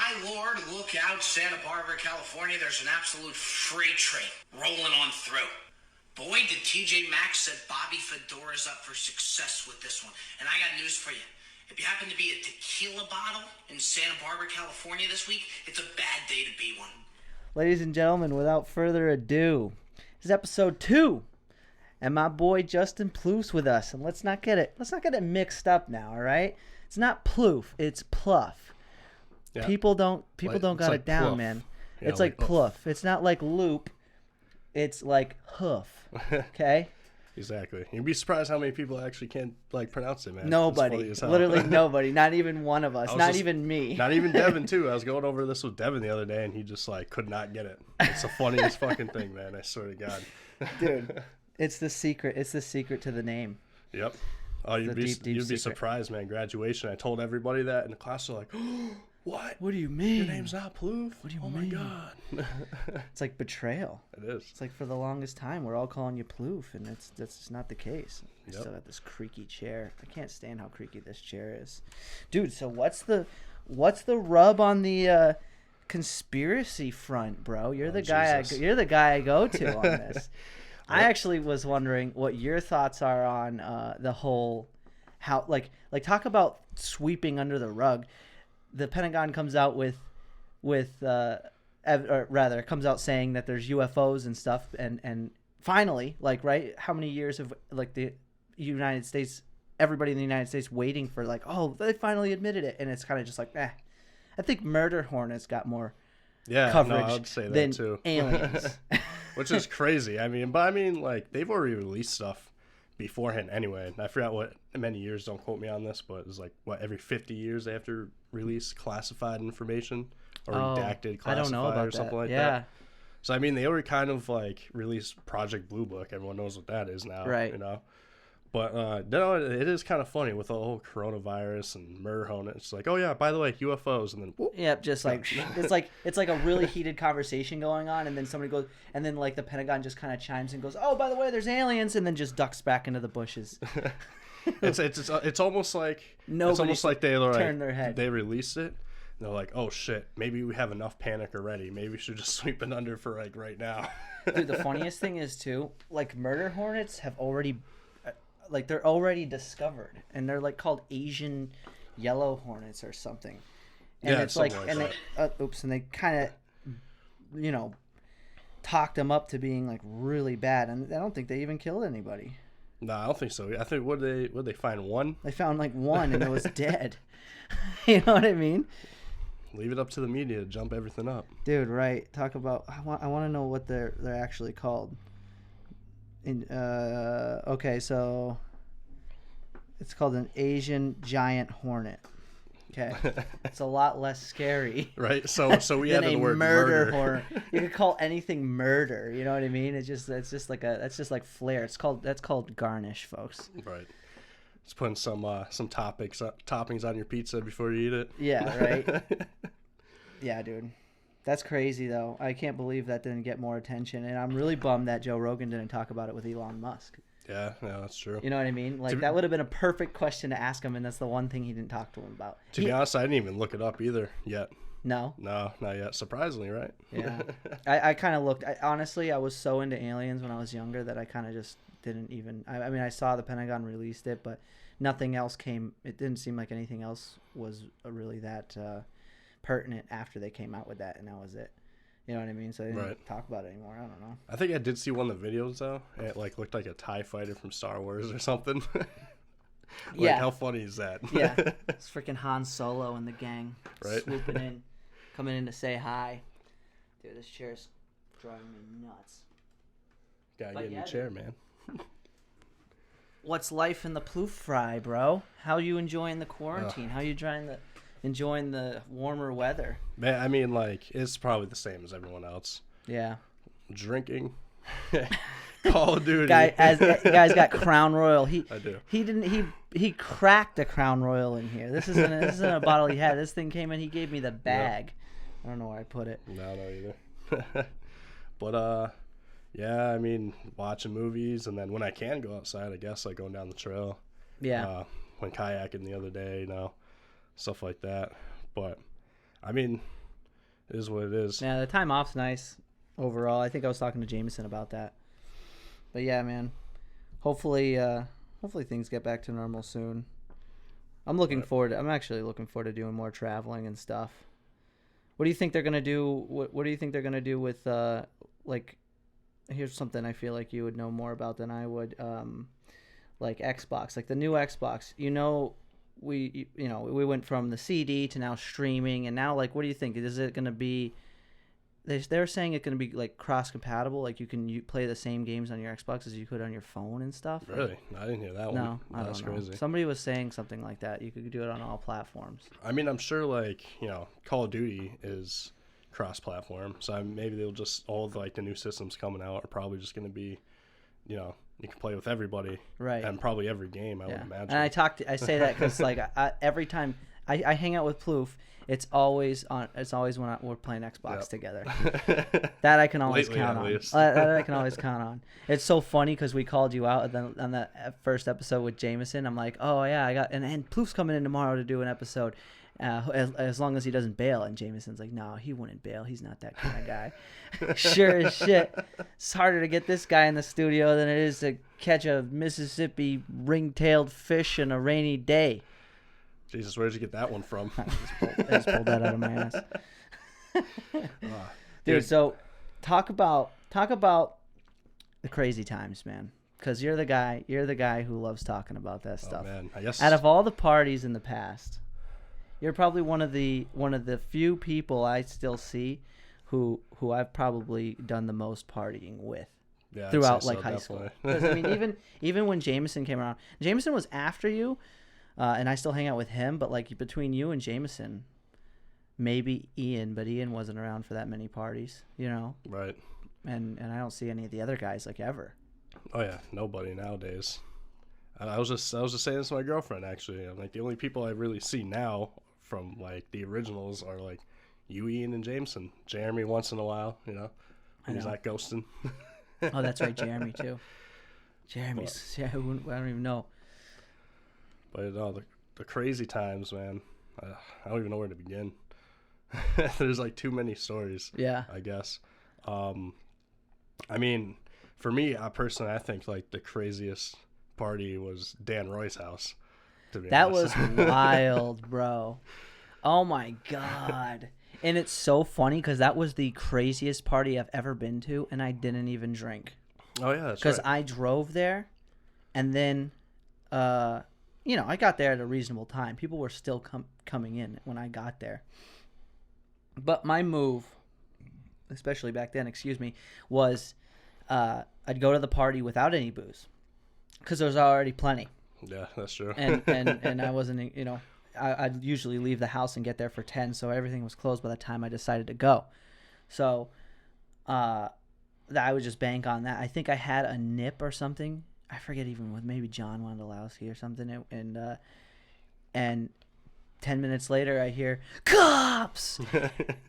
My lord, look out, Santa Barbara, California. There's an absolute freight train rolling on through. Boy, did TJ Maxx set Bobby Fedora's up for success with this one. And I got news for you. If you happen to be a tequila bottle in Santa Barbara, California this week, it's a bad day to be one. Ladies and gentlemen, without further ado, this is episode 2. And my boy Justin Ploof's with us. And let's not get it mixed up now, all right? It's not Ploof, it's Pluff. Yeah. People don't got it down, man. Yeah, it's like Ploof. It's not like loop. It's like hoof. Okay? Exactly. You'd be surprised how many people actually can't pronounce it, man. Nobody. Literally nobody. Not even one of us. Not even me. Not even Devin too. I was going over this with Devin the other day and he just could not get it. It's the funniest fucking thing, man. I swear to God. Dude, it's the secret. It's the secret to the name. Yep. Oh, you'd be surprised, man. Graduation. I told everybody that and the class were like, oh, what? What do you mean? Your name's not Ploof? What do you mean? Oh my God. It's like betrayal. It is. It's like for the longest time we're all calling you Ploof, and that's just not the case. I Yep. still got this creaky chair. I can't stand how creaky this chair is. Dude, so what's the rub on the conspiracy front, bro? You're the guy I go to on this. I actually was wondering what your thoughts are on the whole how talk about sweeping under the rug. The Pentagon comes out comes out saying that there's UFOs and stuff, and finally, right, how many years of the United States, everybody in the United States waiting for they finally admitted it, and it's kind of just I think murder hornets got more coverage I would say that than too. aliens. Which is crazy. They've already released stuff beforehand anyway. And I forgot what many years, don't quote me on this, but it was every 50 years they have to release classified information or redacted classified I don't know about or something that. like Yeah. that. So they already kind of released Project Blue Book. Everyone knows what that is now, right? You know. But no, it is kind of funny with the whole coronavirus and murder hornets. It's oh yeah, by the way, UFOs, and then whoop. Yep, just it's like a really heated conversation going on, and then somebody goes, and then the Pentagon just kind of chimes and goes, oh, by the way, there's aliens, and then just ducks back into the bushes. it's almost like they turned their head. They released it. And they're like, oh shit, maybe we have enough panic already. Maybe we should just sweep it under for right now. Dude, the funniest thing is too, murder hornets have already. They're already discovered, and they're called Asian yellow hornets or something. And yeah, it's and they kind of, talked them up to being really bad, and I don't think they even killed anybody. No, I don't think so. I think would they find one? They found one, and it was dead. You know what I mean? Leave it up to the media to jump everything up, dude. Right? Talk about. I want to know what they're actually called. Okay, so it's called an Asian giant hornet. Okay, it's a lot less scary, right? So we added the word murder hornet. You could call anything murder. You know what I mean? That's just like flair. That's called garnish, folks. Right. Just putting some toppings on your pizza before you eat it. Yeah. Right. Yeah, dude. That's crazy, though. I can't believe that didn't get more attention, and I'm really bummed that Joe Rogan didn't talk about it with Elon Musk. Yeah, that's true. You know what I mean? That would have been a perfect question to ask him, and that's the one thing he didn't talk to him about. To be honest, I didn't even look it up either yet. No? No, not yet. Surprisingly, right? Yeah. I kind of looked. Honestly, I was so into aliens when I was younger that I kind of just didn't even... I saw the Pentagon released it, but nothing else came... It didn't seem like anything else was really that... pertinent after they came out with that, and that was it. You know what I mean? So they didn't talk about it anymore. I don't know. I think I did see one of the videos though, and it looked like a TIE fighter from Star Wars or something. Yeah. How funny is that? Yeah. It's freaking Han Solo and the gang swooping in, coming in to say hi. Dude, this chair's driving me nuts. Gotta get in the chair, man. What's life in the Ploof fry, bro? How are you enjoying the quarantine? How are you enjoying the warmer weather? Man, it's probably the same as everyone else. Yeah. Drinking. Call of Duty. Guy's got Crown Royal. I do. He cracked a Crown Royal in here. This isn't a bottle he had. This thing came in. He gave me the bag. Yep. I don't know where I put it. No, either. But yeah, watching movies, and then when I can go outside, I guess going down the trail. Yeah. Went kayaking the other day, stuff like that. But It is what it is. Yeah, the time off's nice overall. I think I was talking to Jameson about that. But yeah, man. Hopefully things get back to normal soon. I'm actually looking forward to doing more traveling and stuff. What do you think they're gonna do? What do you think they're gonna do with like? Here's something I feel like you would know more about than I would. Like Xbox, like the new Xbox. We went from the CD to now streaming, and now like, what do you think? Is it gonna be? They're saying it's gonna be like cross compatible, like you can play the same games on your Xbox as you could on your phone and stuff. Really? I didn't hear that one. No, I don't know. Crazy. Somebody was saying something like that. You could do it on all platforms. I mean, I'm sure like Call of Duty is cross-platform, so maybe they'll just all like the new systems coming out are probably just gonna be, you can play with everybody, right? And probably every game, I would imagine. And I say that because like every time I hang out with Ploof, it's always when we're playing Xbox together. That I can always count on. That I can always count on. It's so funny because we called you out on that first episode with Jameson. I'm like, oh yeah, and Ploof's coming in tomorrow to do an episode. As long as he doesn't bail. And Jameson's like, no, he wouldn't bail. He's not that kind of guy. Sure as shit. It's harder to get this guy in the studio than it is to catch a Mississippi ring-tailed fish in a rainy day. Jesus, where'd you get that one from? I just pulled that out of my ass. Dude, so talk about the crazy times, man. Because you're the guy who loves talking about that stuff. Oh, man. I guess out of all the parties in the past, you're probably one of the few people I still see who I've probably done the most partying with throughout like high school. Because I mean, even when Jameson came around, Jameson was after you, and I still hang out with him. But like between you and Jameson, maybe Ian, but Ian wasn't around for that many parties, Right. And I don't see any of the other guys like ever. Oh yeah, nobody nowadays. I was just saying this to my girlfriend actually. I'm like, the only people I really see now from like the originals are like you, Ian, and Jameson. Jeremy once in a while, when he's not ghosting. Oh, that's right, Jeremy too. Jeremy's I don't even know. But the crazy times, man. I don't even know where to begin. There's like too many stories. Yeah, I guess. I mean, for me, personally, I think like the craziest party was Dan Roy's house. That was wild, bro. Oh my god. And it's so funny because that was the craziest party I've ever been to, and I didn't even drink. Oh yeah, that's right. Because I drove there, and then, I got there at a reasonable time. People were still coming in when I got there. But my move, especially back then, was I'd go to the party without any booze because there was already plenty. Yeah, that's true. and I wasn't, I'd usually leave the house and get there for 10, so everything was closed by the time I decided to go. So I would just bank on that. I think I had a nip or something. I forget even with maybe John Wondolowski or something. And 10 minutes later, I hear, cops!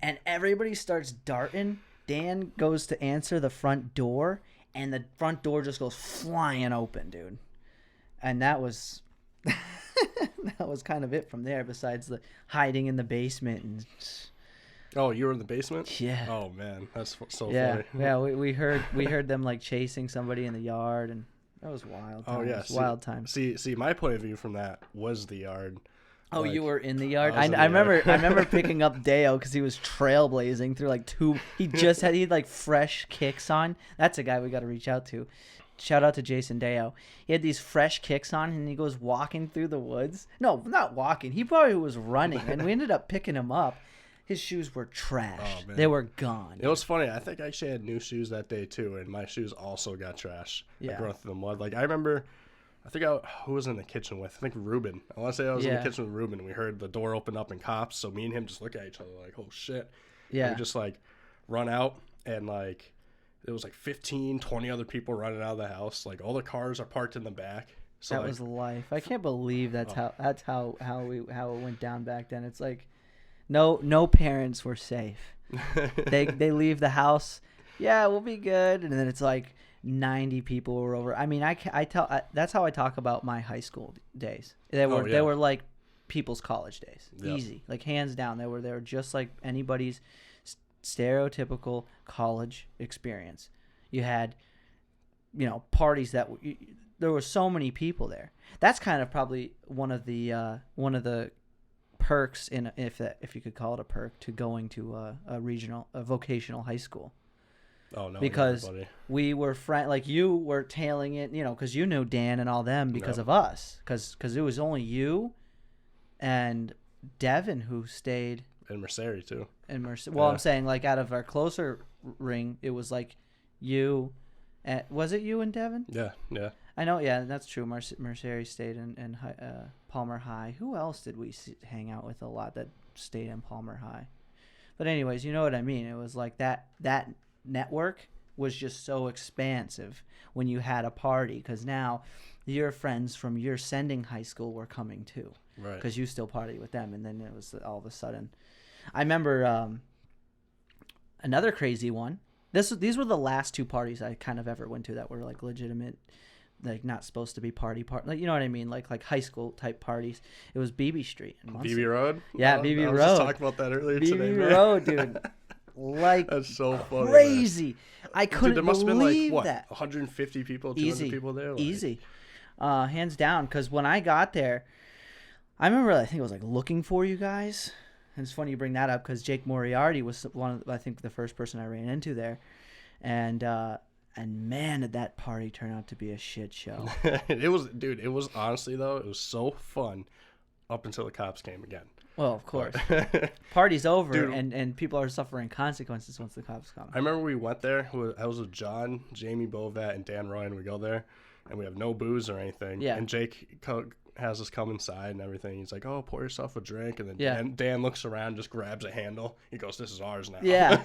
And everybody starts darting. Dan goes to answer the front door, and the front door just goes flying open, dude. And that was that was kind of it from there, besides the hiding in the basement. And oh, you were in the basement? Yeah. Oh, man. That's so funny. Yeah, we heard them like chasing somebody in the yard, and that was wild times. Oh, yeah. Wild times. See, my point of view from that was the yard. Oh, like, you were in the yard? I remember picking up Deo because he was trailblazing through like he had like fresh kicks on. That's a guy we got to reach out to. Shout out to Jason Deo. He had these fresh kicks on, and he goes walking through the woods. No, not walking. He probably was running, and we ended up picking him up. His shoes were trash. Oh, they were gone. It was funny. I think I actually had new shoes that day, too, and my shoes also got trash. Yeah. I run through the mud. Like, I remember, who was in the kitchen with? I think Ruben. I want to say I was in the kitchen with Ruben, and we heard the door open up and cops, so me and him just look at each other like, oh, shit. Yeah. And we just, like, run out, and, like, there was like 15, 20 other people running out of the house. Like all the cars are parked in the back. So that was life. I can't believe that's how it went down back then. It's like no parents were safe. they leave the house. Yeah, we'll be good. And then it's like 90 people were over. I mean, that's how I talk about my high school days. They were like people's college days. Yep. Easy, like hands down. They were just like anybody's stereotypical college experience. You had, parties that there were so many people there. That's kind of probably one of the perks if you could call it a perk to going to a vocational high school. Oh no! Because everybody. we were like you were tailing it, because you knew Dan and all them because of us, because it was only you and Devin who stayed. And Merceri too. And I'm saying like out of our closer ring, it was like you. Was it you and Devin? Yeah. I know. Yeah, that's true. Merceri stayed in Palmer High. Who else did we hang out with a lot that stayed in Palmer High? But anyways, you know what I mean. It was like that network was just so expansive when you had a party, because now your friends from your sending high school were coming too, right? Because you still party with them, and then it was all of a sudden. I remember another crazy one. These were the last two parties I kind of ever went to that were like legitimate, like not supposed to be party, like, you know what I mean, like high school type parties. It was BB Street in Muncie. BB Road. Yeah, oh, BB I was Road. just talking about that earlier today. BB Road, dude. Like that's so funny. Crazy. Man. I couldn't Dude, there must have been like what, that. 150 people, 200 people there. Like... Easy, hands down. Because when I got there, I remember I think it was like looking for you guys. And it's funny you bring that up because Jake Moriarty was I think the first person I ran into there, and man, did that party turn out to be a shit show. It was honestly though, it was so fun up until the cops came again. Well, of course. Party's over, dude, and people are suffering consequences once the cops come. I remember we went there. I was with John, Jamie Bovat, and Dan Roy, and we go there, and we have no booze or anything. Yeah. And Jake has us come inside and everything. He's like, "Oh, pour yourself a drink," and then Dan looks around, just grabs a handle. He goes, "This is ours now." Yeah.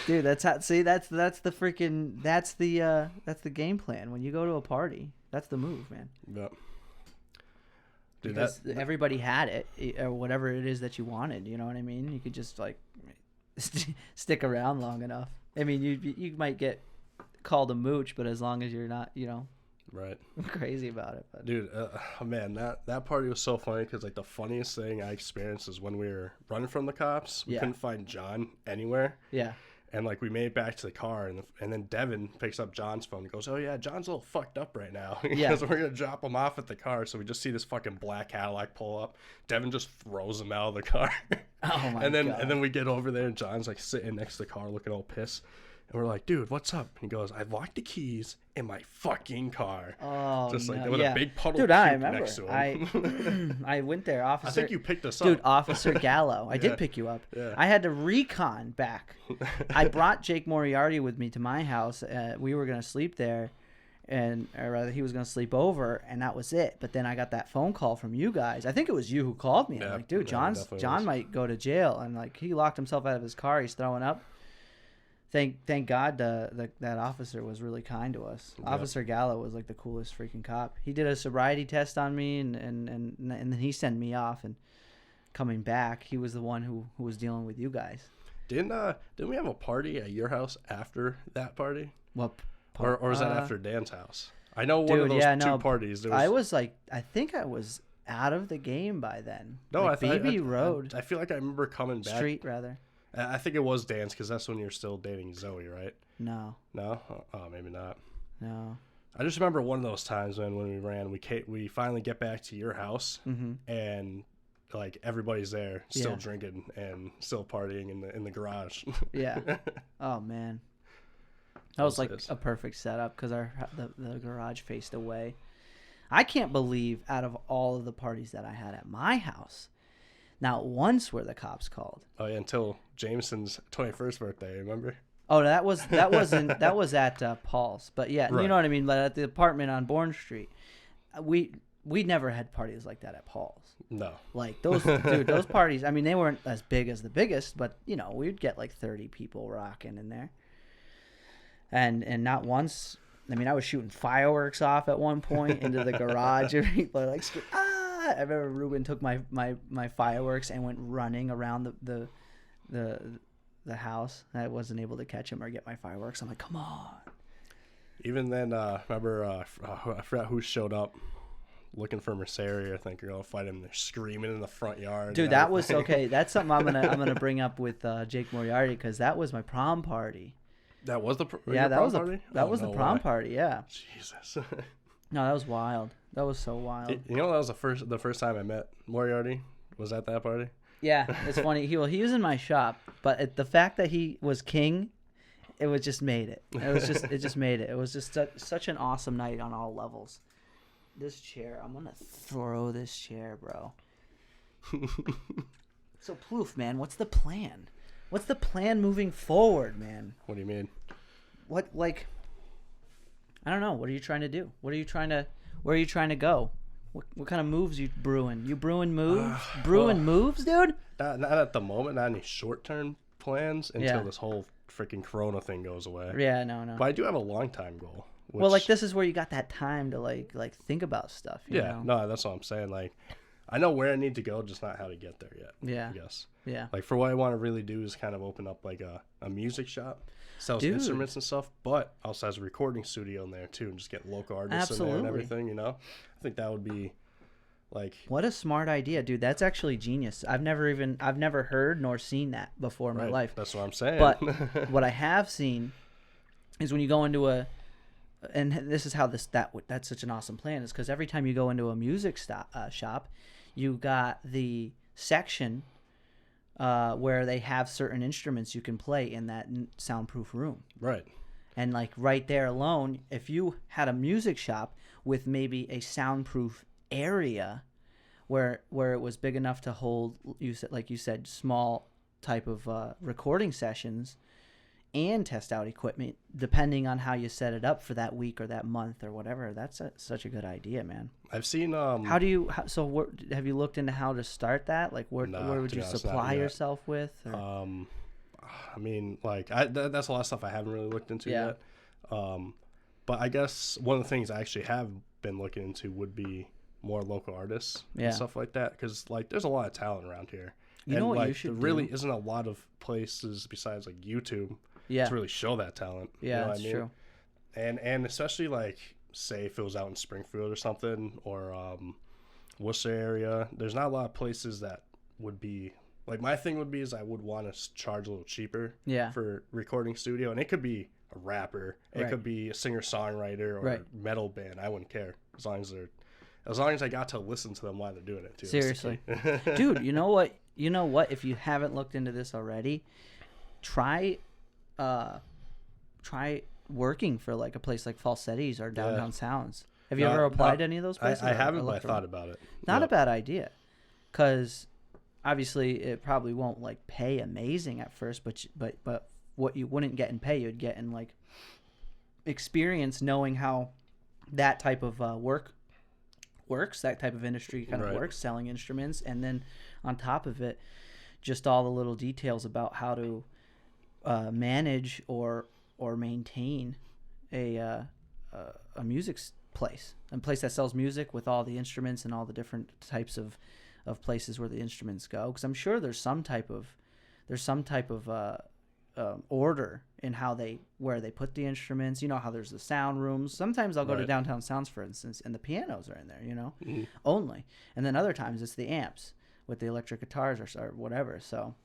Dude, that's the freaking that's the game plan. When you go to a party, that's the move, man. Yep. Dude, because everybody had it, or whatever it is that you wanted. You know what I mean? You could just like stick around long enough. I mean, you might get called a mooch, but as long as you're not, right, crazy about it. But. Dude, man, that party was so funny because like the funniest thing I experienced is when we were running from the cops. We couldn't find John anywhere. Yeah. And like we made it back to the car, and then Devin picks up John's phone and goes, "Oh yeah, John's a little fucked up right now." Because we're gonna drop him off at the car, so we just see this fucking black Cadillac pull up. Devin just throws him out of the car. Oh my God. And then we get over there, and John's like sitting next to the car, looking all pissed. And we're like, "Dude, what's up?" And he goes, "I locked the keys in my fucking car." Oh, just like with a big puddle of puke remember. next to him. I went there, officer. I think you picked us up. Dude, Officer Gallo. I did pick you up. Yeah. I had to recon back. I brought Jake Moriarty with me to my house. We were going to sleep there, or rather he was going to sleep over, and that was it. But then I got that phone call from you guys. I think it was you who called me. I'm like, dude, John might go to jail. And like he locked himself out of his car. He's throwing up. Thank God that officer was really kind to us. Yep. Officer Gallo was like the coolest freaking cop. He did a sobriety test on me, and then he sent me off. And coming back, he was the one who was dealing with you guys. Didn't we have a party at your house after that party? What? Or was that after Dan's house? I know one of those two parties. I think I was out of the game by then. No, like BB Road. I feel like I remember coming back. Street rather. I think it was Dan's because that's when you're still dating Zoe, right? No. No? Oh, maybe not. No. I just remember one of those times when we ran, we finally get back to your house, and like everybody's there still drinking and still partying in the garage. Yeah. Oh man. That was like a perfect setup because the garage faced away. I can't believe out of all of the parties that I had at my house, not once were the cops called. Oh yeah, until Jameson's 21st birthday, remember? Oh, that was at Paul's, but yeah, right. You know what I mean. But at the apartment on Bourne Street, we never had parties like that at Paul's. No, like those those parties. I mean, they weren't as big as the biggest, but we'd get like 30 people rocking in there, and not once. I mean, I was shooting fireworks off at one point into the garage, and people are like, "Ah!" I remember Ruben took my fireworks and went running around the house. I wasn't able to catch him or get my fireworks. I'm like, come on. Even then, remember, I forgot who showed up. looking for Merceria. I think you're gonna fight him. They're screaming in the front yard. Dude, that was okay. That's something I'm gonna bring up with Jake Moriarty, because that was my prom party. That was the that was the prom party. Yeah. Jesus. No, that was wild. That was so wild. You know, that was the first time I met Moriarty. Was at that party. Yeah, it's funny. He was in my shop, but the fact that he was king, it just made it. It just made it. It was just such an awesome night on all levels. This chair, I'm gonna throw this chair, bro. So Ploof, man, what's the plan? What's the plan moving forward, man? What do you mean? What, like, I don't know. What are you trying to do? Where are you trying to go? What kind of moves you brewing? You brewing moves? Moves, dude? Not at the moment. Not any short-term plans until this whole freaking Corona thing goes away. Yeah, no. But I do have a long-time goal. Well, like, this is where you got that time to like think about stuff. You know? No, that's what I'm saying. Like, I know where I need to go, just not how to get there yet. Yeah. I guess. Yeah. Like, for what I want to really do is kind of open up like a music shop, sells instruments and stuff, but also has a recording studio in there too, and just get local artists in there and everything. You know, I think that would be like, what a smart idea, dude. That's actually genius. I've never heard nor seen that before in my life. That's what I'm saying. But what I have seen is when you go into and this is how that's such an awesome plan, is because every time you go into a music shop, you got the section where they have certain instruments you can play in that soundproof room. Right. And like right there alone, if you had a music shop with maybe a soundproof area where it was big enough to hold, like you said, small type of recording sessions and test out equipment, depending on how you set it up for that week or that month or whatever. That's such a good idea, man. I've seen. Have you looked into how to start that? Like, where would you supply yourself with? Or? I mean, like, that's a lot of stuff I haven't really looked into yet. But I guess one of the things I actually have been looking into would be more local artists and stuff like that, because like there's a lot of talent around here. You know what you should do? There really isn't a lot of places besides like YouTube to really show that talent. Yeah, you know that's true. And especially like, say if it was out in Springfield or something, or Worcester area, there's not a lot of places that would be like, my thing would be is I would want to charge a little cheaper for recording studio, and it could be a rapper, it could be a singer songwriter or a metal band. I wouldn't care as long as I got to listen to them while they're doing it too. Seriously. Dude, you know what? If you haven't looked into this already, try working for like a place like Falsetti's or Downtown Sounds. Have you ever applied to any of those places? I haven't, but I thought about it. Not a bad idea, because obviously it probably won't like pay amazing at first, but what you wouldn't get in pay, you'd get in like experience, knowing how that type of works, that type of industry kind of works, selling instruments, and then on top of it, just all the little details about how to manage or maintain a music place, a place that sells music with all the instruments and all the different types of places where the instruments go. Because I'm sure there's some type of order in where they put the instruments. You know how there's the sound rooms. Sometimes I'll go to Downtown Sounds, for instance, and the pianos are in there, only. And then other times it's the amps with the electric guitars or whatever. So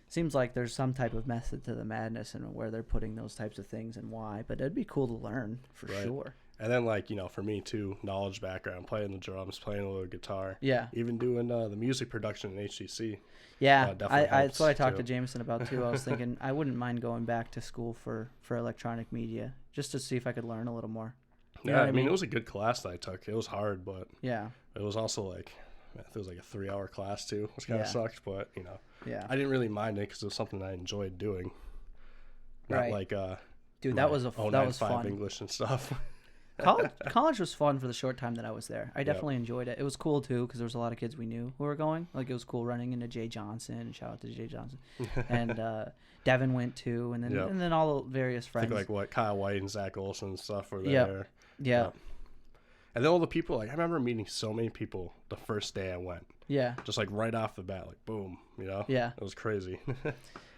seems like there's some type of method to the madness and where they're putting those types of things and why. But it'd be cool to learn for sure. And then, like, for me too, knowledge background, playing the drums, playing a little guitar. Yeah. Even doing the music production in HCC. Yeah, that's what I talked to Jameson about too. I was thinking I wouldn't mind going back to school for electronic media just to see if I could learn a little more. You know what I mean? It was a good class that I took. It was hard, but it was also like, it was like a 3-hour class too, which kind of sucked, but I didn't really mind it because it was something I enjoyed doing. Not like dude, that was fun. English and stuff. College was fun for the short time that I was there. I definitely enjoyed it. It was cool too because there was a lot of kids we knew who were going. Like, it was cool running into Jay Johnson. Shout out to Jay Johnson. And Devin went too, and then all the various friends. I think like Kyle White and Zach Olson and stuff were there. Yeah. And then all the people, like, I remember meeting so many people the first day I went. Yeah. Just like right off the bat, like boom, Yeah. It was crazy.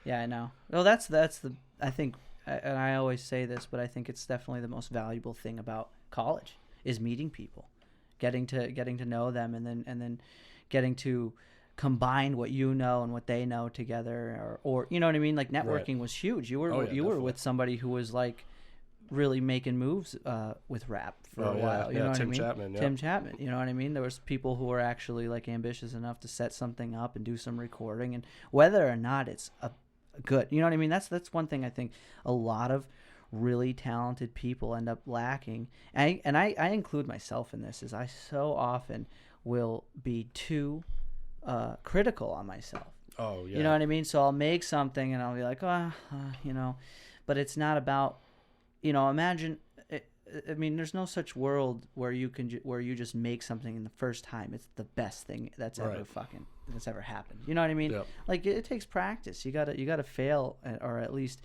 Yeah, I know. Well, that's I think, and I always say this, but I think it's definitely the most valuable thing about college is meeting people. getting to know them, and then getting to combine what you know and what they know together, or you know what I mean? Like networking was huge. You were definitely. with somebody who was like really making moves with rap for a while. You know what I mean? Chapman, Tim Chapman. You know what I mean? There was people who were actually like ambitious enough to set something up and do some recording, and whether or not it's a good, you know what I mean? That's one thing I think a lot of really talented people end up lacking, and I include myself in this, is I so often will be too critical on myself. Oh yeah. You know what I mean? So I'll make something and I'll be like, you know, but it's not about, you know, imagine. I mean, there's no such world where you just make something in the first time it's the best thing that's ever happened. You know what I mean? Yep. Like it takes practice. You gotta fail, or at least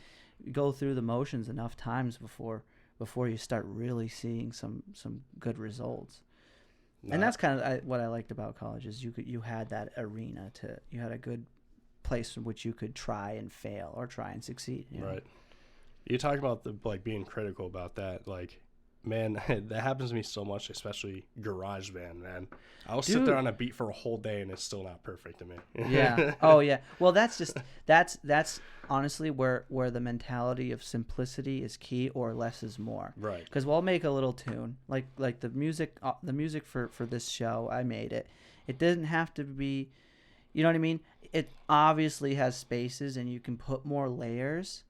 go through the motions enough times before you start really seeing some good results. And that's kind of what I liked about college, is you had that arena you had a good place in which you could try and fail or try and succeed. You know? Right. You talk about being critical about that, like, man, that happens to me so much, especially GarageBand, man. I'll sit there on a beat for a whole day and it's still not perfect to me. Yeah. Oh yeah. Well, that's honestly where the mentality of simplicity is key, or less is more. Right. Because we'll make a little tune, like the music for this show. I made it. It doesn't have to be, you know what I mean? It obviously has spaces and you can put more layers,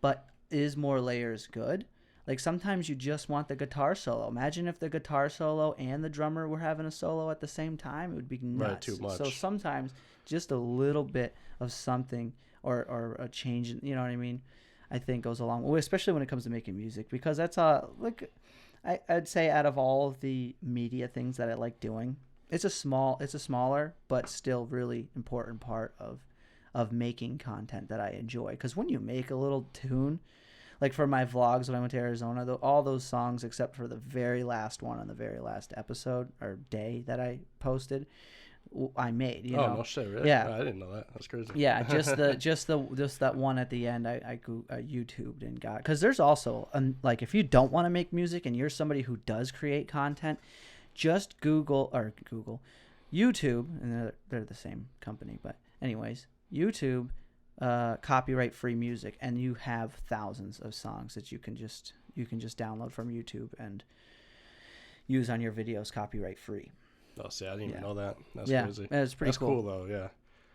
but is more layers good? Like sometimes you just want the guitar solo. Imagine if the guitar solo and the drummer were having a solo at the same time. It would be nuts. Right, too much. So sometimes just a little bit of something or a change, you know what I mean, I think goes a long way, especially when it comes to making music, because that's like I'd say out of all of the media things that I like doing, it's a smaller but still really important part of making content that I enjoy. Because when you make a little tune, like for my vlogs when I went to Arizona, all those songs except for the very last one on the very last episode or day that I posted, I made. You know? No shit, really? Yeah, I didn't know that. That's crazy. Yeah, just that one at the end, I YouTubed and got, because there's also like if you don't want to make music and you're somebody who does create content, just Google YouTube, and they're the same company, but anyways, YouTube. Copyright free music, and you have thousands of songs that you can just download from YouTube and use on your videos copyright free. Oh, see, I didn't even know that. That's crazy. It's pretty cool though. Yeah,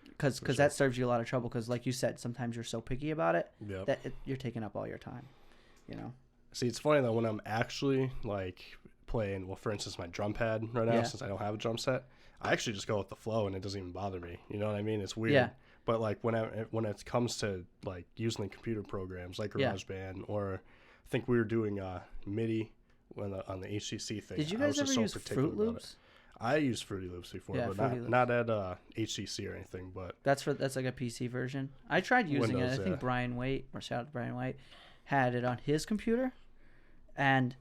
because that serves you a lot of trouble, because like you said, sometimes you're so picky about it that you're taking up all your time, you know. See, it's funny though, when I'm actually like playing, well, for instance, my drum pad right now, since I don't have a drum set, I actually just go with the flow and it doesn't even bother me. You know what I mean? It's weird. Yeah. But like when it comes to like using computer programs like GarageBand, or I think we were doing MIDI on the HTC thing. Did you guys ever use Fruit Loops? I used Fruity Loops before, but not at HTC or anything. But that's like a PC version. I tried using Windows, it. I think Brian Waite, or shout out to Brian Waite, had it on his computer, and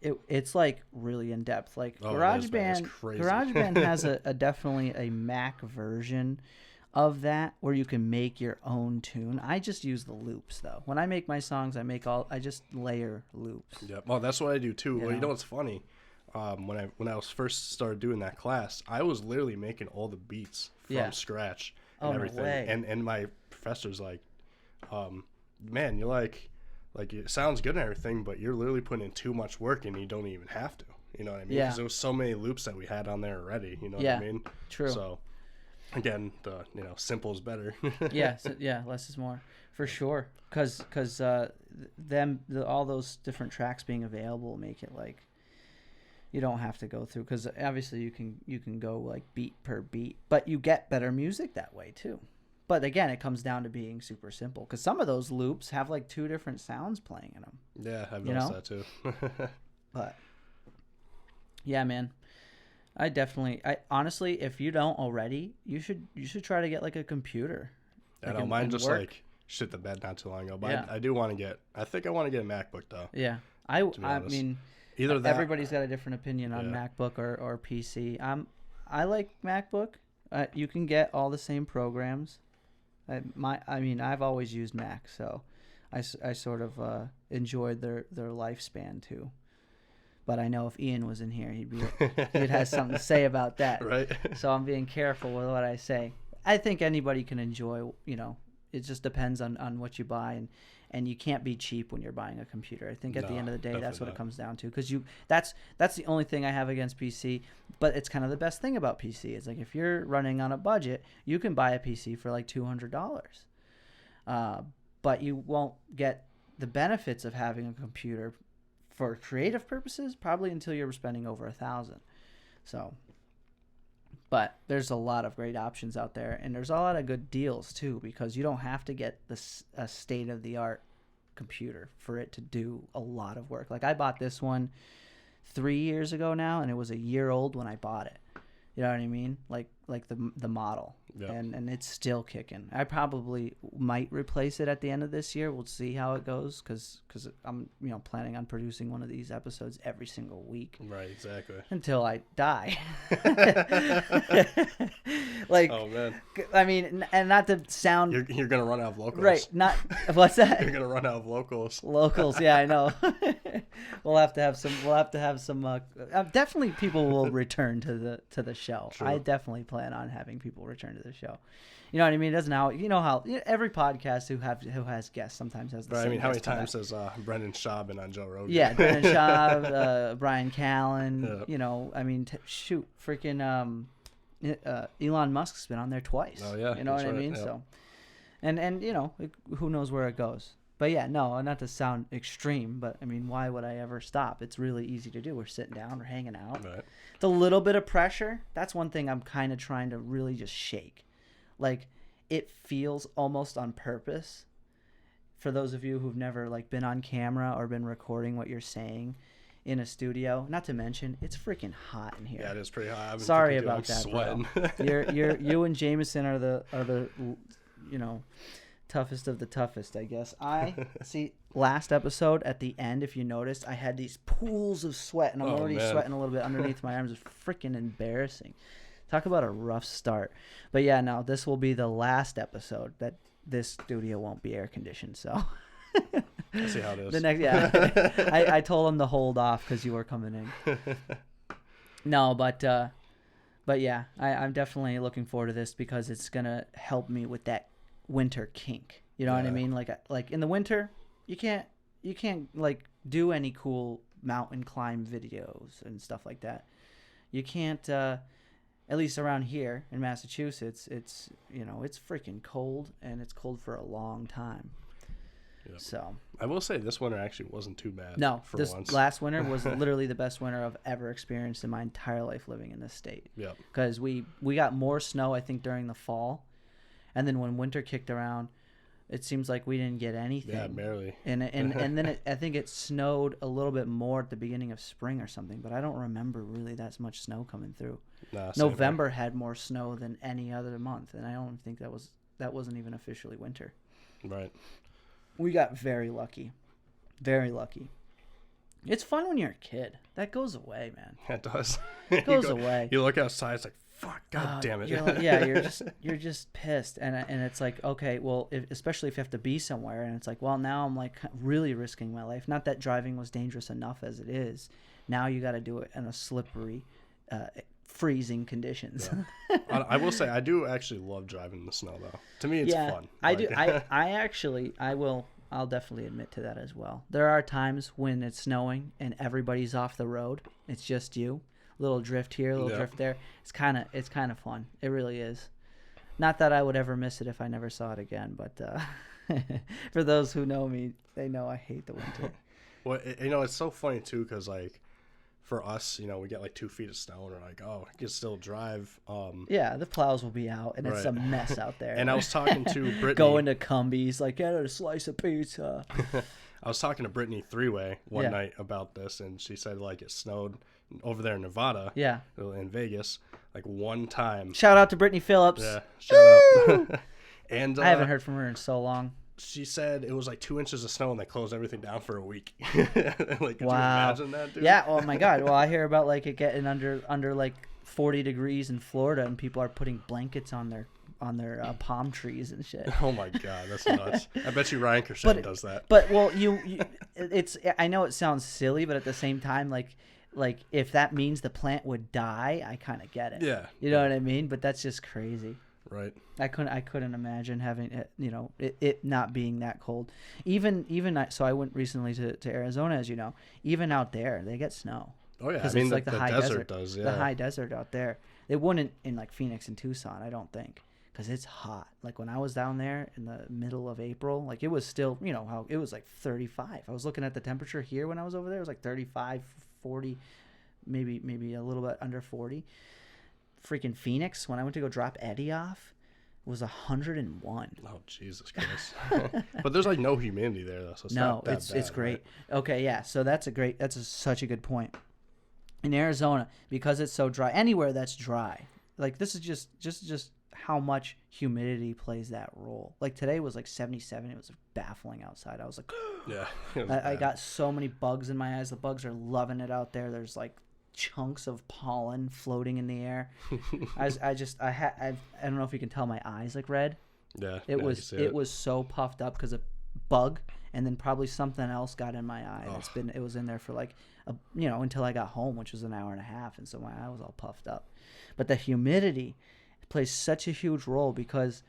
it's like really in depth. Like GarageBand has a definitely a Mac version of that where you can make your own tune. I just use the loops though. When I make my songs, I just layer loops. Yep. Well, that's what I do too. Well, you know what's funny? When I was first started doing that class, I was literally making all the beats from scratch and everything. No way. And my professor's like, man, you're like it sounds good and everything, but you're literally putting in too much work and you don't even have to. You know what I mean? Because there was so many loops that we had on there already. You know what I mean? True. So again, simple is better. Less is more for sure. Because all those different tracks being available make it like you don't have to go through. Because obviously you can go like beat per beat, but you get better music that way too. But again, it comes down to being super simple, because some of those loops have like 2 different sounds playing in them. Yeah, I've noticed that too. But yeah, man, I honestly, if you don't already, you should try to get like a computer. I know, mine just work. Like shit the bed not too long ago. But I do want to get. I think I want to get a MacBook though. Yeah, I mean, either that. Everybody's got a different opinion on MacBook or PC. I like MacBook. You can get all the same programs. I've always used Mac, so I sort of enjoyed their lifespan too. but I know if Ian was in here, he'd have something to say about that. Right. So I'm being careful with what I say. I think anybody can enjoy, it just depends on what you buy, and you can't be cheap when you're buying a computer. I think at the end of the day, that's what it comes down to. Because that's the only thing I have against PC, but it's kind of the best thing about PC. It's like if you're running on a budget, you can buy a PC for like $200, but you won't get the benefits of having a computer for creative purposes probably until you're spending over $1,000. So. But there's a lot of great options out there, and there's a lot of good deals too, because you don't have to get a state-of-the-art computer for it to do a lot of work. Like I bought this one 3 years ago now, and it was a year old when I bought it. You know what I mean? Like the model, and it's still kicking. I probably might replace it at the end of this year. We'll see how it goes, because I'm planning on producing one of these episodes every single week. Right, exactly. Until I die. Like, oh man. I mean, and not to sound you're gonna run out of locals. Right? Not what's that? You're gonna run out of locals. Locals, yeah, I know. We'll have to have some. Definitely, people will return to the show. True. I definitely plan on having people return to the show. You know what I mean? It doesn't how every podcast who has guests sometimes has the same. I mean, how many times has Brendan Schaub been on Joe Rogan? Yeah, Brendan Schaub, Brian Callen. Yeah. I mean, shoot, freaking Elon Musk's been on there twice. Oh yeah, you know what I mean? Yeah. So, and who knows where it goes. But yeah, no, not to sound extreme, but I mean, why would I ever stop? It's really easy to do. We're sitting down, we're hanging out. Right. It's a little bit of pressure. That's one thing I'm kind of trying to really just shake. Like, it feels almost on purpose. For those of you who've never been on camera or been recording what you're saying in a studio, not to mention it's freaking hot in here. Yeah, it is pretty hot. Sorry about that, sweating. Bro. You and Jameson are the toughest of the toughest, I guess. I see last episode at the end, if you noticed, I had these pools of sweat, and I'm already sweating a little bit underneath my arms. It's freaking embarrassing. Talk about a rough start. But yeah, no, this will be the last episode that this studio won't be air conditioned. So I see how it is. The next, yeah, I told him to hold off because you were coming in. No, but yeah, I'm definitely looking forward to this because it's gonna help me with that winter kink. You know what I mean? Like in the winter, you can't do any cool mountain climb videos and stuff like that. You can't. At least around here in Massachusetts, it's freaking cold, and it's cold for a long time. Yep. So I will say this winter actually wasn't too bad. No, this once. Last winter was literally the best winter I've ever experienced in my entire life living in this state. Yeah, because we got more snow, I think, during the fall, and then when winter kicked around, it seems like we didn't get anything. Yeah, barely. And then I think it snowed a little bit more at the beginning of spring or something, but I don't remember really that much snow coming through. Nah, November had more snow than any other month, and I don't think that wasn't even officially winter. Right. We got very lucky. Very lucky. It's fun when you're a kid. That goes away, man. It does. It goes away. You look outside, it's like, fuck, God damn it. You're just pissed, and it's like, okay, well, especially if you have to be somewhere, and it's like, well, now I'm like really risking my life. Not that driving was dangerous enough as it is. Now you got to do it in a slippery, freezing conditions. Yeah. I will say I do actually love driving in the snow though. To me, it's fun. I do. I'll definitely admit to that as well. There are times when it's snowing and everybody's off the road. It's just you. Little drift here, little drift there. It's kind of fun. It really is. Not that I would ever miss it if I never saw it again, but for those who know me, they know I hate the winter. Well, it's so funny too, because for us, we get 2 feet of snow, and we're like, oh, I can still drive. Yeah, the plows will be out, and it's a mess out there. And I was talking to Brittany. Going to Cumbies, get a slice of pizza. I was talking to Brittany Three-Way one night about this, and she said it snowed over there in Nevada. Yeah. In Vegas, one time. Shout out to Brittany Phillips. Yeah, shout out. And I haven't heard from her in so long. She said it was 2 inches of snow and they closed everything down for a week. Could you imagine that, dude? Yeah, oh my God. Well, I hear about it getting under 40 degrees in Florida, and people are putting blankets on their palm trees and shit. Oh my God, that's nuts. I bet you Ryan Kershaw does that. But well, it's I know it sounds silly, but at the same time, like if that means the plant would die, I kind of get it. Yeah. You know what I mean? But that's just crazy. Right. I couldn't imagine having it, it not being that cold. So I went recently to Arizona, as you know. Even out there, they get snow. Oh yeah, because I mean it's like the high desert does. Yeah. The high desert out there. It wouldn't in like Phoenix and Tucson, I don't think, because it's hot. Like when I was down there in the middle of April, like it was still, how it was like 35. I was looking at the temperature here when I was over there. It was like 35, 40, maybe a little bit under 40. Freaking Phoenix, when I went to go drop Eddie off, was 101. Oh Jesus Christ! But there's like no humidity there though, so it's not that bad, it's great. Right? Okay, yeah. So such a good point. In Arizona, because it's so dry, anywhere that's dry, like this is just how much humidity plays that role. Like today was like 77. It was baffling outside. I was like, yeah. I got so many bugs in my eyes. The bugs are loving it out there. There's like chunks of pollen floating in the air. I don't know if you can tell my eyes like red. Yeah. It was so puffed up because a bug and then probably something else got in my eye. Oh. It was in there for like until I got home, which was an hour and a half, and so my eye was all puffed up. But the humidity plays such a huge role because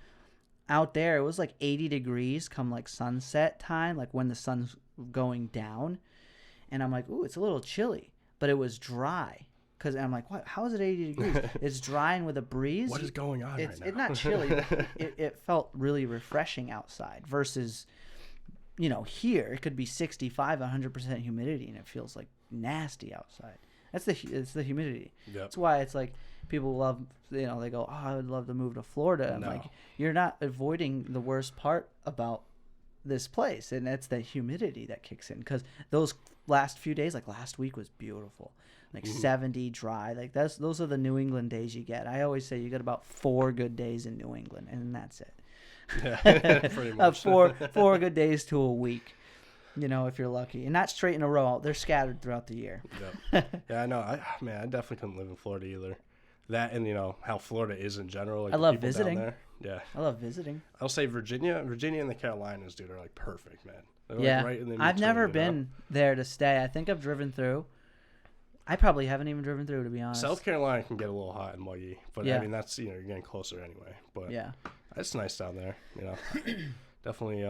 out there it was like 80 degrees come like sunset time, like when the sun's going down, and I'm like, ooh, it's a little chilly. But it was dry. Because I'm like, what? How is it 80 degrees? It's dry and with a breeze. What is going on right now? It's not chilly. It felt really refreshing outside versus, here it could be 65, 100% humidity, and it feels like nasty outside. It's the humidity. Yep. That's why it's like people love, they go, oh, I would love to move to Florida. I'm like, you're not avoiding the worst part about this place, and that's the humidity that kicks in, because those last few days, like last week, was beautiful, like 70 dry, like those are the New England days you get. I always say you get about 4 good days in New England, and that's it. Yeah, pretty much. four good days to a week, if you're lucky, and not straight in a row. They're scattered throughout the year. Yep. Yeah, I know. I definitely couldn't live in Florida either. That and how Florida is in general. Like I love visiting. Down there. Yeah, I love visiting. I'll say Virginia and the Carolinas, dude, are like perfect, man. They're yeah, like right in the I've never been there to stay. I think I've driven through. I probably haven't even driven through, to be honest. South Carolina can get a little hot and muggy, but yeah. I mean that's you're getting closer anyway. But yeah, it's nice down there. Definitely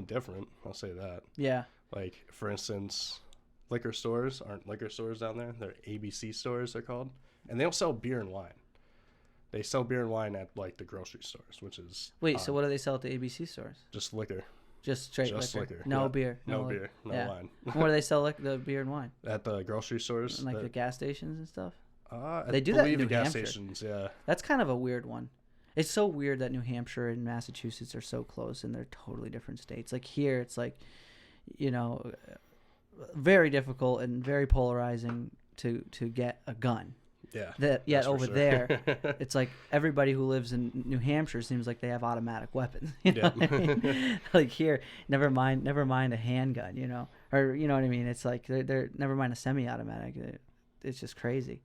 different. I'll say that. Yeah. Like for instance, liquor stores aren't liquor stores down there. They're ABC stores, they're called, and they don't sell beer and wine. They sell beer and wine at like the grocery stores, which is wait. So what do they sell at the ABC stores? Just liquor. Just straight liquor. No beer. No beer. No wine. Where do they sell the beer and wine? At the grocery stores. And like the gas stations and stuff? They do that in the New gas Hampshire. stations, yeah. That's kind of a weird one. It's so weird that New Hampshire and Massachusetts are so close and they're totally different states. Like here, it's like, very difficult and very polarizing to get a gun. Yeah. Yet over there, it's like everybody who lives in New Hampshire seems like they have automatic weapons. You know what I mean? Like here, never mind a handgun, or you know what I mean? It's like they're never mind a semi-automatic. It's just crazy.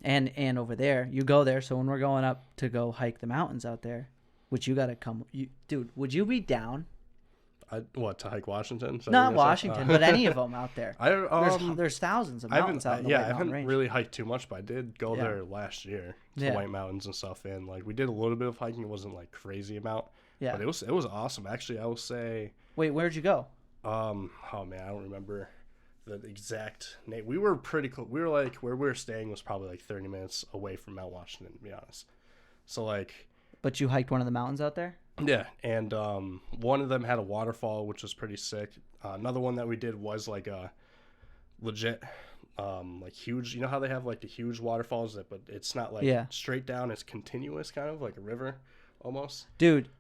And over there, you go there. So when we're going up to go hike the mountains out there, which you got to come, dude, would you be down? To hike Washington? Not Washington, but any of them out there. There's thousands of mountains out in the I White Mountain haven't Range. really hiked too much, but I did go there last year to the White Mountains and stuff. And like we did a little bit of hiking. It wasn't like crazy amount. Yeah. But it was awesome. Actually, I will say. Wait, where'd you go? Oh man, I don't remember the exact name. We were pretty close. We were like where we were staying was probably like 30 minutes away from Mount Washington, to be honest. So like. But you hiked one of the mountains out there? Yeah, and one of them had a waterfall, which was pretty sick. Another one that we did was like a legit, like huge. You know how they have like the huge waterfalls, but it's not like straight down. It's continuous, kind of like a river, almost. Dude,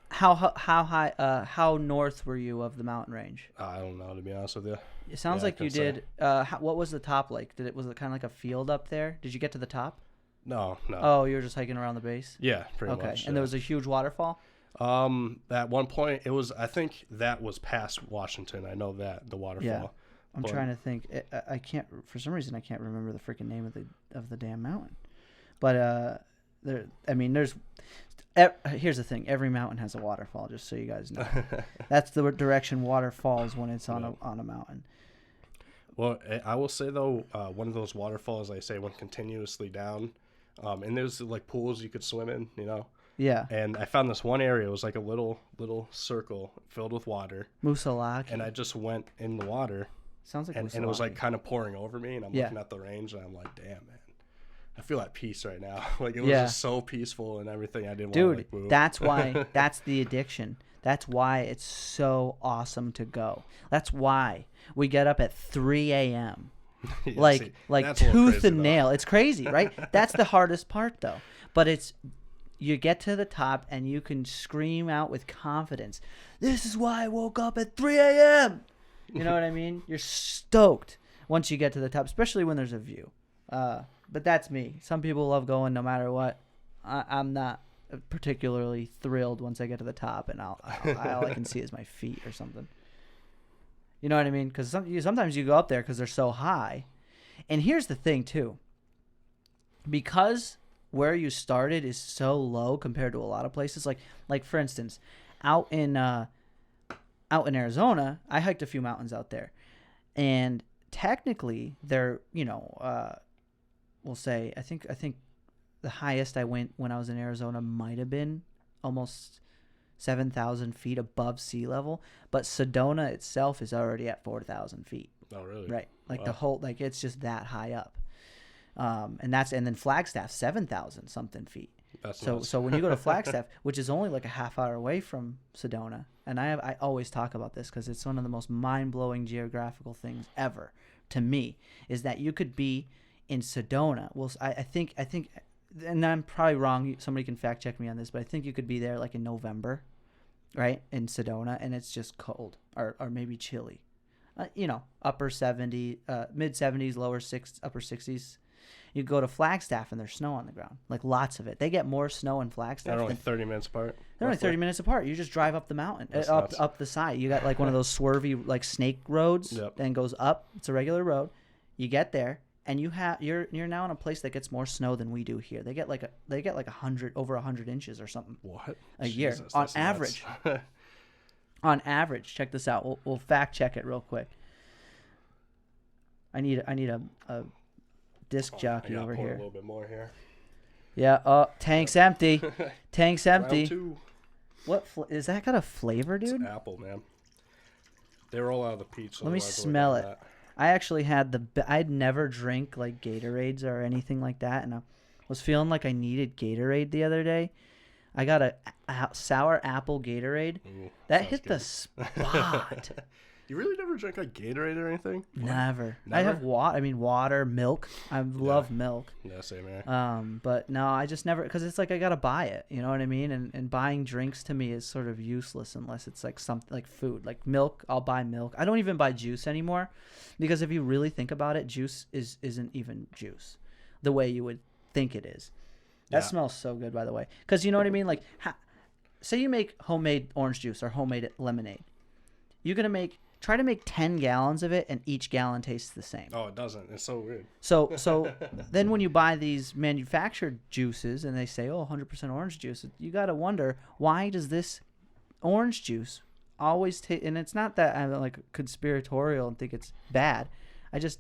how high? How north were you of the mountain range? I don't know, to be honest with you. It sounds like you did. What was the top like? Was it kind of like a field up there? Did you get to the top? No. Oh, you were just hiking around the base? Yeah, pretty much. Okay, and there was a huge waterfall? At one point, I think that was past Washington. I know that, the waterfall. Yeah. I'm trying to think. I can't, for some reason, I can't remember the freaking name of the damn mountain. But, here's the thing. Every mountain has a waterfall, just so you guys know. That's the direction water falls when it's on a mountain. Well, I will say though, one of those waterfalls, I say, went continuously down, and there's like pools you could swim in, you know. Yeah. And I found this one area. It was like a little circle filled with water. Musalaki. And I just went in the water. Sounds like and it was like kind of pouring over me, and I'm looking at the range, and I'm like, damn, man. I feel at peace right now. Like, it was just so peaceful and everything. I didn't want to, like, move. That's why. That's the addiction. That's why it's so awesome to go. That's why we get up at 3 a.m. Yeah, like tooth and nail. It's crazy, right? That's the hardest part, though. But it's you get to the top and you can scream out with confidence. This is why I woke up at 3 a.m. You know what I mean? You're stoked once you get to the top, especially when there's a view. But that's me. Some people love going no matter what. I'm not particularly thrilled once I get to the top, and all I can see is my feet or something. You know what I mean? Because sometimes you go up there because they're so high. And here's the thing, too. Because where you started is so low compared to a lot of places, like for instance, out in Arizona, I hiked a few mountains out there, and technically they're, we'll say I think the highest I went when I was in Arizona might have been almost 7,000 feet above sea level, but Sedona itself is already at 4,000 feet. Oh, really? Right, like the whole, like it's just that high up, and then Flagstaff 7,000 something feet. That's so nuts. So when you go to Flagstaff, which is only like a half hour away from Sedona, and I always talk about this because it's one of the most mind-blowing geographical things ever to me, is that you could be in Sedona. Well, I think, and I'm probably wrong. Somebody can fact check me on this, but I think you could be there like in November, right, in Sedona, and it's just cold or maybe chilly. Upper 70, mid 70s, upper 60s. You go to Flagstaff and there's snow on the ground, like lots of it. They get more snow in Flagstaff. They're only 30 minutes apart. They're only 30 minutes apart. You just drive up the mountain, up the side. You got like one of those swervy like snake roads, and goes up. It's a regular road. You get there, and you're now in a place that gets more snow than we do here. They get like 100 inches or something. What? A year on average. On average, check this out. We'll fact check it real quick. I need a disc jockey over here. A little bit more here. Yeah. Oh, tank's empty. Tank's empty. Round two. What is that got a flavor, dude? It's apple, man. They roll out of the peach. Let me smell it. I actually had I'd never drink like Gatorades or anything like that, and I was feeling like I needed Gatorade the other day. I got a sour apple Gatorade. Ooh, that hit the spot. You really never drank like Gatorade or anything? Never. I have water, milk. I love milk. Yeah, same here. But no, I just never, because it's like I gotta buy it. You know what I mean? And buying drinks to me is sort of useless unless it's like something like food, like milk. I'll buy milk. I don't even buy juice anymore, because if you really think about it, juice isn't even juice, the way you would think it is. That smells so good, by the way. Because you know what I mean? Like, say you make homemade orange juice or homemade lemonade. You're gonna try to make 10 gallons of it, and each gallon tastes the same. Oh, it doesn't. It's so weird. So then when you buy these manufactured juices and they say, 100% orange juice, you got to wonder, why does this orange juice always taste, and it's not that I'm like conspiratorial and think it's bad. I just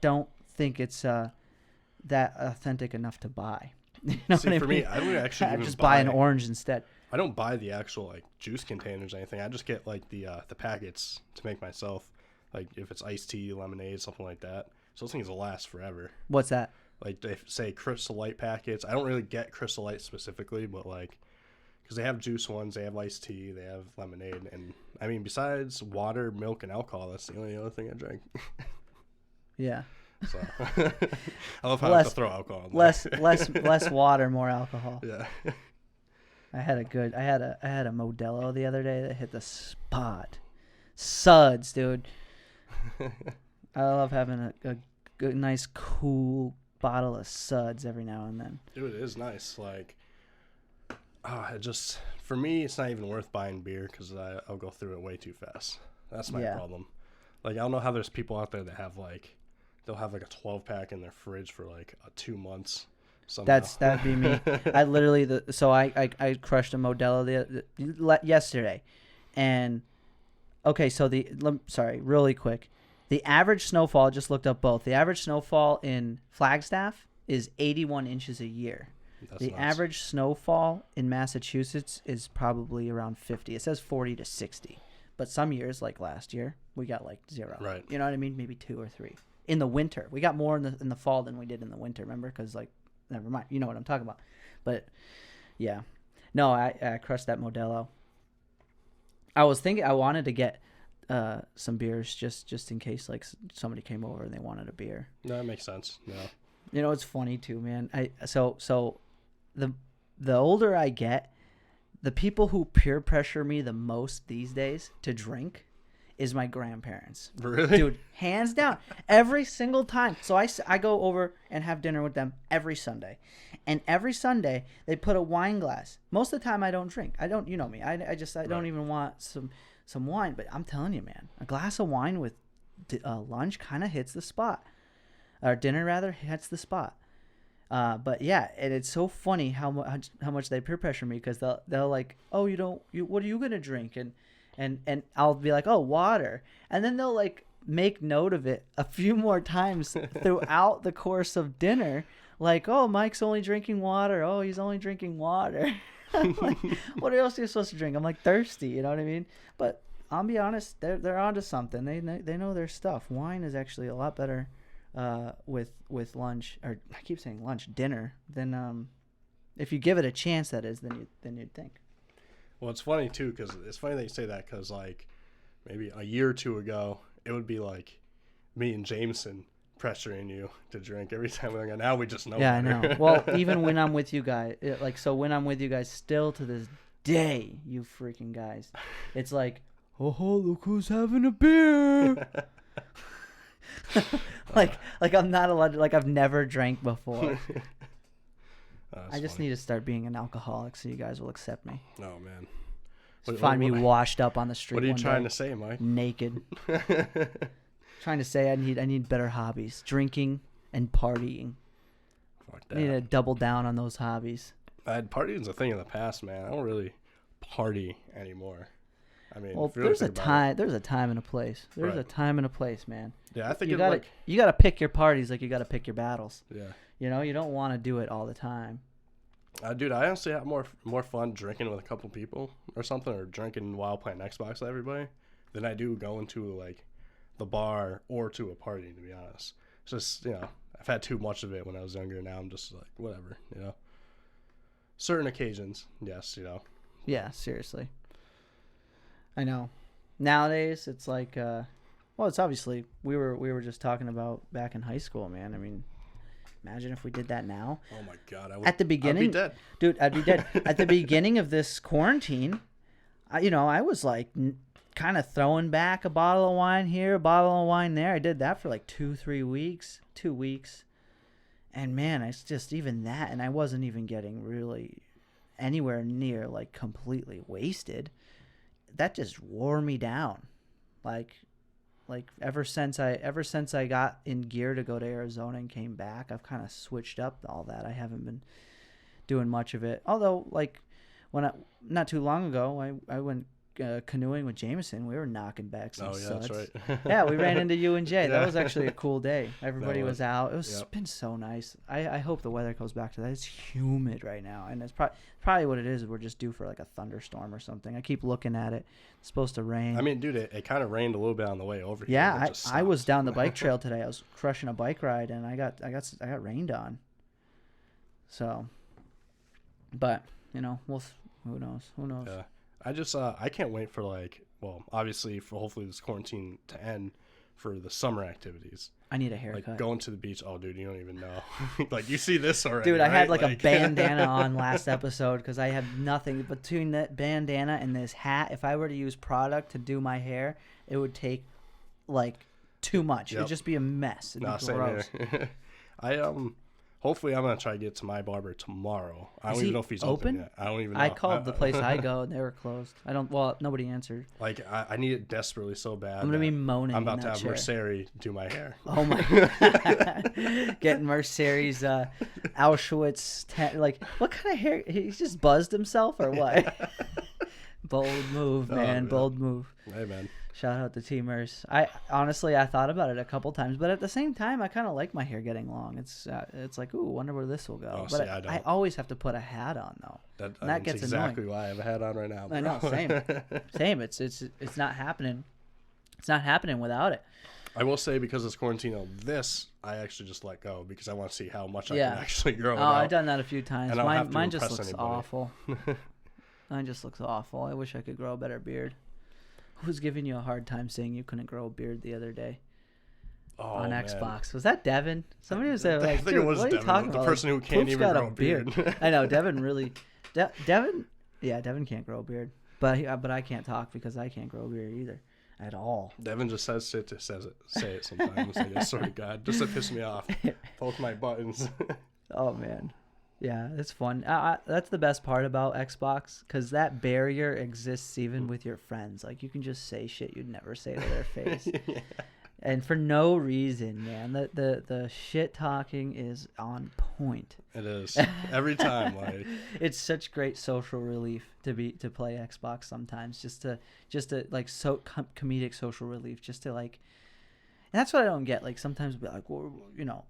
don't think it's that authentic enough to buy. You know See, what I for mean? me, I don't actually even just buy an orange instead. I don't buy the actual like juice containers or anything. I just get like the packets to make myself. Like if it's iced tea, lemonade, something like that. So those things will last forever. What's that? Like they say Crystal Light packets. I don't really get Crystal Light specifically, but like because they have juice ones, they have iced tea, they have lemonade, and I mean besides water, milk, and alcohol, that's the only other thing I drink. Yeah. So I love how I have to throw alcohol in there. less water, more alcohol. Yeah. I had a Modelo the other day that hit the spot. Suds, dude. I love having a good, nice, cool bottle of Suds every now and then. Dude, it is nice. Like, for me, it's not even worth buying beer because I'll go through it way too fast. That's my problem. Like, I don't know how there's people out there that have like, they'll have like a 12-pack in their fridge for like 2 months. Somehow. That'd be me. I literally I crushed a Modelo yesterday, and okay, so really quick, The average snowfall, just looked up both. The average snowfall in Flagstaff is 81 inches a year. That's the nuts. average snowfall in Massachusetts is probably around 50. It says 40 to 60. But some years, like last year, we got like 0. Right. You know what I mean? Maybe 2 or 3. In the winter. We got more in the fall than we did in the winter, remember? Because, like, never mind. You know what I'm talking about. But, yeah. No, I crushed that Modelo. I was thinking I wanted to get some beers just in case, like, somebody came over and they wanted a beer. No, that makes sense. No. You know, it's funny, too, man. So the older I get, the people who peer pressure me the most these days to drink is my grandparents. Really? Dude, hands down. Every single time. So I go over and have dinner with them every Sunday. And every Sunday, they put a wine glass. Most of the time, I don't drink. I don't, you know me. I don't even want some wine. But I'm telling you, man, a glass of wine with lunch kind of hits the spot. Or dinner, rather, hits the spot. But yeah, and it's so funny how much they peer pressure me because they'll like, oh, what are you gonna drink? And I'll be like, oh, water. And then they'll like make note of it a few more times throughout the course of dinner. Like, oh, Mike's only drinking water. Oh, he's only drinking water. Like, what else are you supposed to drink? I'm like thirsty. You know what I mean? But I'll be honest, they're onto something. They know their stuff. Wine is actually a lot better with lunch, or I keep saying lunch, dinner, than if you give it a chance, that is, than you'd think. Well, it's funny too, because it's funny that you say that, because like maybe a year or two ago, it would be like me and Jameson pressuring you to drink every time we go. Now we just know. Yeah, better. I know. Well, even when I'm with you guys, when I'm with you guys, still to this day, you freaking guys, it's like, oh, look who's having a beer. like I'm not allowed to, like I've never drank before. I just need to start being an alcoholic so you guys will accept me. Oh man. Find me washed up on the street. What are you trying to say, Mike? Naked. Trying to say I need better hobbies. Drinking and partying. Fuck that. I need to double down on those hobbies. Partying's a thing of the past, man. I don't really party anymore. I mean, well, there's a time and a place. There's a time and a place, man. Yeah, I think you gotta pick your parties like you gotta pick your battles. Yeah. You know, you don't want to do it all the time. Dude, I honestly have more fun drinking with a couple people or something, or drinking while playing Xbox with everybody, than I do going to like the bar or to a party. To be honest, it's just, you know, I've had too much of it when I was younger. Now I'm just like, whatever, you know. Certain occasions, yes, you know. Yeah, seriously. I know. Nowadays, it's like, well, it's obviously we were just talking about back in high school, man. I mean, imagine if we did that now. Oh my God! At the beginning, I'd be dead. Dude, I'd be dead. At the beginning of this quarantine, I was like kind of throwing back a bottle of wine here, a bottle of wine there. I did that for like 2 weeks, and man, it's just even that, and I wasn't even getting really anywhere near like completely wasted. That just wore me down. Like ever since I got in gear to go to Arizona and came back, I've kind of switched up all that. I haven't been doing much of it. Although, like, not too long ago, I went canoeing with Jameson. We were knocking back some suds. That's right. Yeah, we ran into you and Jay. Yeah. That was actually a cool day. Everybody was out. It's Yep. been so nice. I hope the weather goes back to that. It's humid right now, and it's probably what it is. We're just due for like a thunderstorm or something. I keep looking at it. It's supposed to rain. I mean, dude, it kind of rained a little bit on the way over here. Yeah, I was down the bike trail today. I was crushing a bike ride, and I got rained on. So, but you know, who knows? Yeah. I just I can't wait for, like, well, obviously for hopefully this quarantine to end, for the summer activities. I need a haircut. Like going to the beach. Oh, dude, you don't even know. Like, you see this already, Dude, I had right? like a bandana on last episode because I have nothing between that bandana and this hat. If I were to use product to do my hair, it would take like too much. Yep. It'd just be a mess. It'd be Same gross. here. Hopefully I'm gonna try to get to my barber tomorrow. I don't Is even he know if he's open? open yet. I don't even know. I called the place I go and they were closed. Nobody answered. Like, I need it desperately so bad. I'm gonna be moaning. I'm about in to that have chair. Merceri do my hair. Oh my God. Getting Merceri's Auschwitz like, what kind of hair? He's just buzzed himself or what? Bold move, man. man. Bold move. Hey, man. Shout out to Teamers. I honestly thought about it a couple times, but at the same time, I kind of like my hair getting long. It's like, ooh, wonder where this will go. Oh, but see, I don't. I always have to put a hat on though. That gets exactly annoying. why I have a hat on right now. Bro. I know, same, same. It's not happening. It's not happening without it. I will say, because it's quarantine on this, I actually just let go because I want to see how much I Yeah. can actually grow it Oh, out. I've done that a few times. And I don't have to Mine just impress looks anybody. awful. Mine just looks awful. I wish I could grow a better beard. Who's giving you a hard time saying you couldn't grow a beard the other day on man. Xbox? Was that Devin? Somebody was like, I think dude, it was what are you Devin, talking the about? person who can't Poop's even got grow a beard. I know, Devin really... Devin... Yeah, Devin can't grow a beard. But I can't talk because I can't grow a beard either. At all. Devin just say it sometimes. I swear to God, just to piss me off. Poke my buttons. Oh man, yeah, it's fun. That's the best part about Xbox, because that barrier exists even with your friends. Like, you can just say shit you'd never say to their face, Yeah. and for no reason, man. The shit talking is on point. It is every time. Like, It's such great social relief to play Xbox sometimes, just to like comedic social relief, just to like. And that's what I don't get. Like, sometimes we'll be like, well, you know,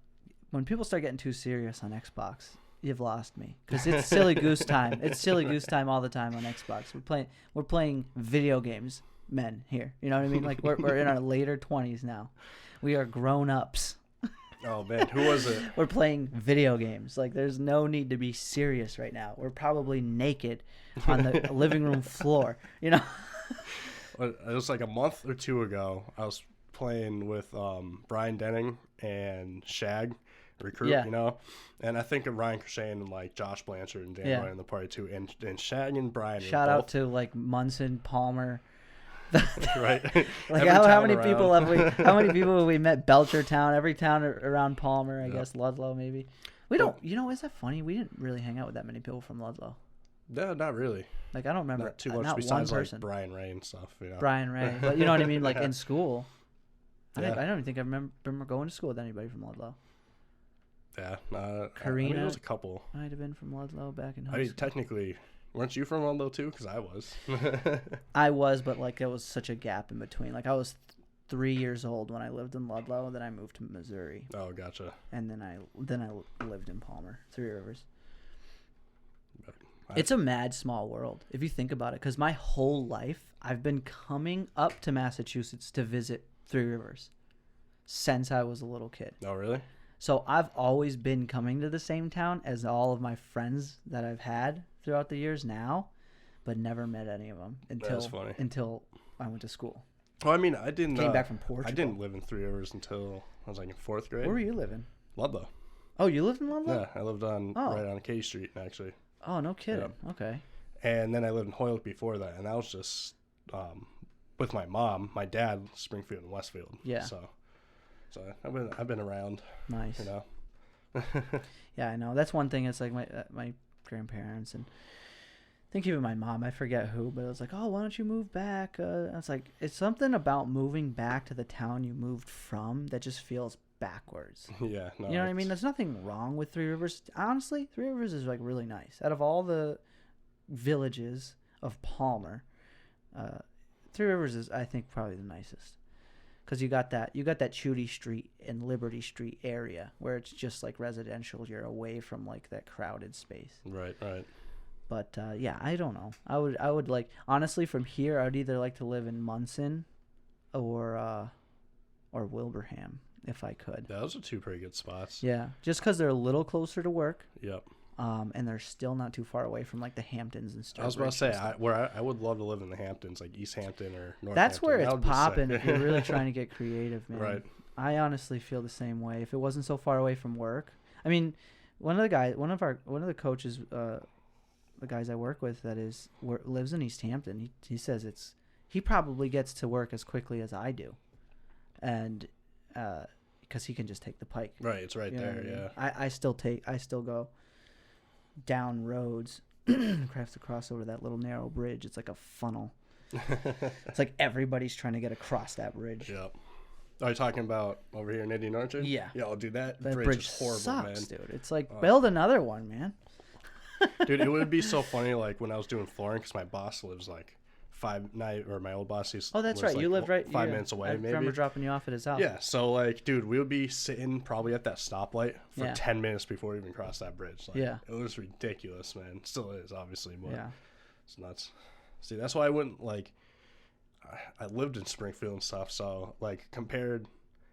when people start getting too serious on Xbox, you've lost me, because it's silly goose time. It's silly goose time all the time on Xbox. We're playing video games, men here. You know what I mean? Like, we're in our later 20s now. We are grown ups. oh man, who was it? We're playing video games. Like, there's no need to be serious right now. We're probably naked on the living room floor. You know? It was like a month or two ago. I was playing with Brian Denning and Shag, Recruit, Yeah. you know, and I think of Ryan Crochet and like Josh Blanchard and Dan Yeah. Ryan in the party too, and Shag and Brian. Shout out to like Munson, Palmer. right. Like, Every how town many around. people have we? How many people have we met? Belchertown, every town around Palmer, I guess. Ludlow, maybe. We don't. You know, is that funny? We didn't really hang out with that many people from Ludlow. No, not really. Like, I don't remember Not too much not besides one like person. Brian Ray and stuff. You know. Brian Ray, but you know what I mean. Like, in school, I Yeah. don't even think I remember going to school with anybody from Ludlow. Yeah. I mean, Karina? there was a couple. Might have been from Ludlow back in high I mean, school. technically, weren't you from Ludlow too? Because I was. I was, but like, there was such a gap in between. Like, I was 3 years old when I lived in Ludlow, and then I moved to Missouri, Oh, gotcha. and then I lived in Palmer, Three Rivers. I- It's a mad small world if you think about it, because my whole life I've been coming up to Massachusetts to visit Three Rivers since I was a little kid. Oh, really? So I've always been coming to the same town as all of my friends that I've had throughout the years now, but never met any of them That's funny. until I went to school. Well, I mean, I didn't. Came back from Portugal. I didn't live in Three Rivers until I was like in fourth grade. Where were you living? Ludlow. Oh, you lived in Ludlow? Yeah, I lived on Oh. right on K Street actually, Oh, no kidding. Okay. and then I lived in Hoylake before that, and that was just with my mom, my dad, Springfield and Westfield. Yeah. So I've been around, Nice. you know. Yeah, I know. That's one thing. It's like my grandparents, and I think even my mom, I forget who, but it was like, oh, why don't you move back? It's like, it's something about moving back to the town you moved from that just feels backwards. Yeah. No, You know what I mean? it's- There's nothing wrong with Three Rivers. Honestly, Three Rivers is like really nice. Out of all the villages of Palmer, Three Rivers is, I think, probably the nicest. Because you got that Chudy Street and Liberty Street area where it's just like residential. You're away from like that crowded space. Right. But yeah, I don't know. I would like, honestly, from here, I would either like to live in Munson or Wilbraham if I could. Those are two pretty good spots. Yeah, just because they're a little closer to work. Yep. And they're still not too far away from like the Hamptons and stuff. I was about to say, I would love to live in the Hamptons, like East Hampton or North. That's where That it's would be sick. popping if you're really trying to get creative, man. Right. I honestly feel the same way. If it wasn't so far away from work, I mean, one of the coaches, the guys I work with lives in East Hampton. He says he probably gets to work as quickly as I do, and because he can just take the Pike. Right. It's right You know there. what I mean? Yeah. I still go down roads, have to cross over that little narrow bridge. It's like a funnel. It's like everybody's trying to get across that bridge. Yep. Are you talking about over here in Indian Orchard? Yeah. Yeah, I'll do that. That bridge is horrible, sucks, man. dude. It's like, Oh. build another one, man. Dude, it would be so funny, like when I was doing flooring, because my boss lives like my old boss, oh, that's was right. like You lived right 5 minutes away. I maybe. remember dropping you off at his house. Yeah, so like, dude, we would be sitting probably at that stoplight for Yeah. 10 minutes before we even crossed that bridge. Like, Yeah. it was ridiculous, man. Still is, obviously, but Yeah. it's nuts. See, that's why I wouldn't like. I lived in Springfield and stuff, so like compared.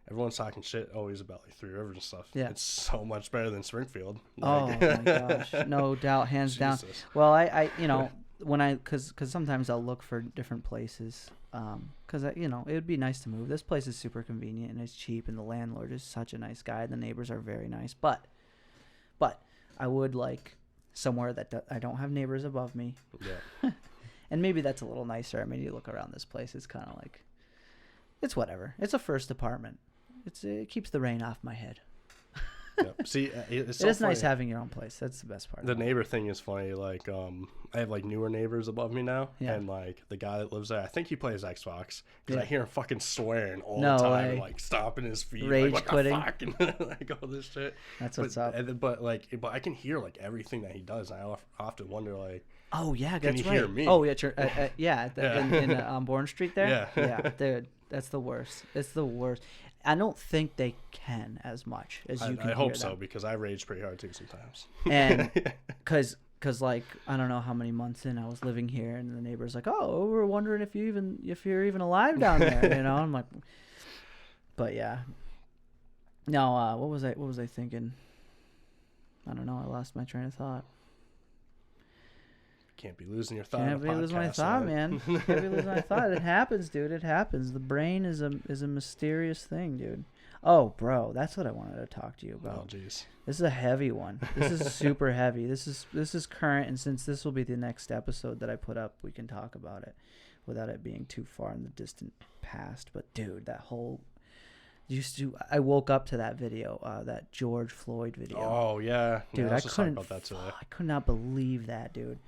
Everyone's talking shit always about like Three Rivers and stuff. Yeah. It's so much better than Springfield. Oh Like, my gosh, no doubt, hands down. Jesus. Well, I you know, because sometimes I'll look for different places, because you know, it would be nice to move. This place is super convenient and it's cheap, and the landlord is such a nice guy. The neighbors are very nice, but I would like somewhere that I don't have neighbors above me, Yeah. and maybe that's a little nicer. I mean, you look around this place, it's kind of like, it's whatever. It's a first apartment. It keeps the rain off my head. Yep. See, it's so It is nice funny. having your own place. That's the best part. The neighbor thing is funny. Like, I have like newer neighbors above me now, Yeah. and like the guy that lives there, I think he plays Xbox because Yeah. I hear him fucking swearing all No the time, way. and, like stomping his feet, Rage like, what quitting. the fuck, and like all this shit. That's what's up. But I can hear like everything that he does. And I often wonder like, Oh yeah, Can that's you right. hear me? Oh yeah, yeah, Yeah. in on Bourne Street there. Yeah. Yeah, dude, that's the worst. It's the worst. I don't think they can as much as you can. I hope hear so them. because I rage pretty hard too sometimes. And because like I don't know how many months in I was living here, and the neighbor's like, "Oh, we're wondering if you're even alive down there," you know. I'm like, but yeah. No, what was I thinking? I don't know. I lost my train of thought. Can't be losing your thought. Can't be losing my thought, man. Can't be losing my thought. It happens, dude. It happens. The brain is a mysterious thing, dude. Oh, bro, that's what I wanted to talk to you Oh, about. jeez. This is a heavy one. This is super heavy. This is current, and since this will be the next episode that I put up, we can talk about it without it being too far in the distant past. But dude, that whole I woke up to that video, that George Floyd video. Oh yeah, Dude, yeah, I was just talking couldn't. about that today. I could not believe that, dude.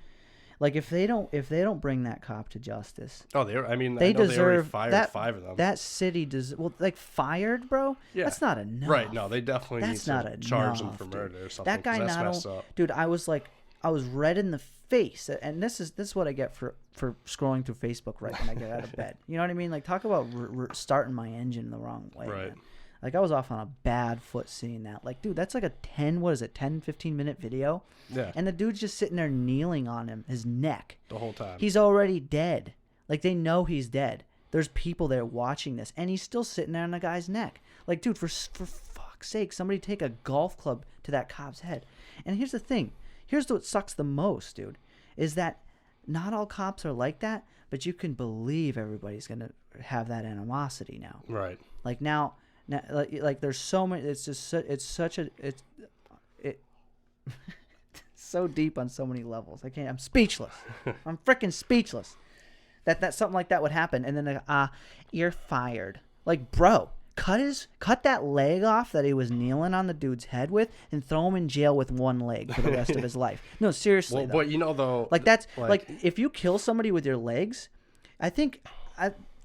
Like if they don't bring that cop to justice, Oh, they. I mean, they I know deserve they already fired that. 5 of them. That city does like fired, bro. Yeah. That's not enough. Right? No, they definitely That's need not to enough, charge them for dude. murder or something. That guy 'cause that's not messed only, up. dude. I was red in the face, and this is what I get for scrolling through Facebook right when I get out of bed. You know what I mean? Like talk about starting my engine the wrong way. Right. Man. Like I was off on a bad foot seeing that. Like, dude, that's like a 15 minute video. Yeah. And the dude's just sitting there kneeling on his neck. The whole time. He's already dead. Like they know he's dead. There's people there watching this, and he's still sitting there on the guy's neck. Like, dude, for fuck's sake, somebody take a golf club to that cop's head. And here's the thing. Here's what sucks the most, dude, is that not all cops are like that, but you can believe everybody's gonna have that animosity now. Right. Like now, like there's so many. It's just it's so deep on so many levels. I'm speechless. I'm freaking speechless. That something like that would happen, and then you're fired. Like, bro, cut that leg off that he was kneeling on the dude's head with, and throw him in jail with one leg for the rest of his life. No, seriously. Well, though. but you know though, Like that's like if you kill somebody with your legs, I think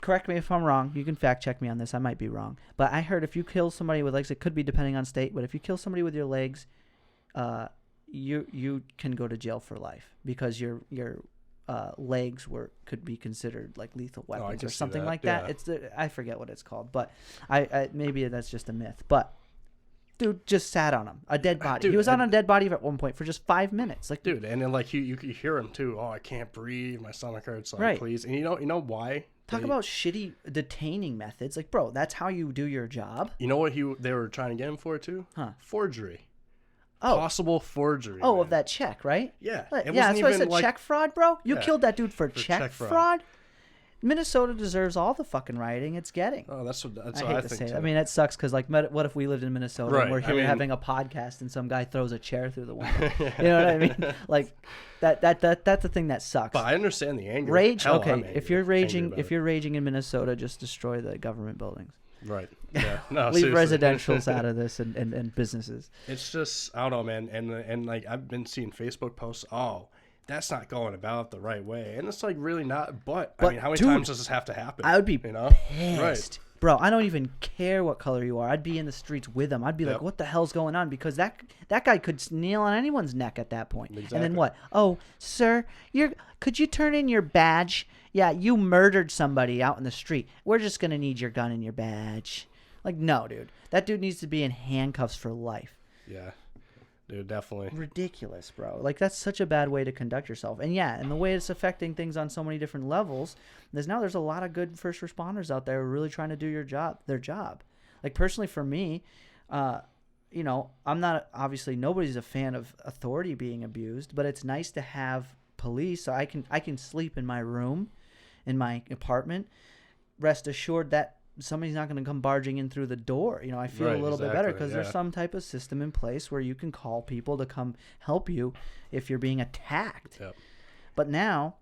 correct me if I'm wrong. You can fact check me on this. I might be wrong, but I heard if you kill somebody with legs, it could be depending on state, but if you kill somebody with your legs, you can go to jail for life because your legs could be considered like lethal weapons can or see something that. like Yeah. that. It's I forget what it's called, but I maybe that's just a myth, but. Dude just sat on him, a dead body. Dude, he was on a dead body at one point for just 5 minutes. Like, dude, and then like you could hear him too. Oh, I can't breathe. My stomach hurts. Like, Right. please. And you know why? talk about shitty detaining methods. Like, bro, that's how you do your job. You know what they were trying to get him for too? Huh. Forgery. Oh, Possible forgery. oh, man. of that check, right? Yeah. Yeah, It that's wasn't why I even, said like- check fraud, bro. You Yeah. killed that dude for check check fraud. fraud. Minnesota deserves all the fucking rioting it's getting. Oh, that's what I I hate to think say too. that. I mean, it sucks because, like, what if we lived in Minnesota Right, and we're I here mean- having a podcast and some guy throws a chair through the window? You know what I mean? Like, that's the thing that sucks. But I understand the anger. Rage. Hell, Okay, I'm if you're angry raging, about if you're raging in Minnesota, just destroy the government buildings. it. Right. Yeah. No. Leave seriously. residentials out of this and businesses. It's just I don't know, man, and like I've been seeing Facebook posts. Oh, that's not going about the right way, and it's like really not. But I But, mean, how many dude, times does this have to happen? I would be you know, pissed. bro, I don't even care what color you are. I'd be in the streets with him. I'd be like, what the hell's going on? Because that guy could kneel on anyone's neck at that point. Exactly. And then what? Oh, sir, could you turn in your badge? Yeah, you murdered somebody out in the street. We're just going to need your gun and your badge. Like, no, dude. That dude needs to be in handcuffs for life. Yeah. Dude, definitely. Ridiculous, bro. Like, that's such a bad way to conduct yourself. And yeah, and the way it's affecting things on so many different levels, there's a lot of good first responders out there who are really trying to do their job. Like, personally for me, you know, I'm not, obviously nobody's a fan of authority being abused, but it's nice to have police so I can sleep in my room, in my apartment, rest assured that somebody's not going to come barging in through the door. You know, I feel a little bit better because there's some type of system in place where you can call people to come help you if you're being attacked. Yep. But now,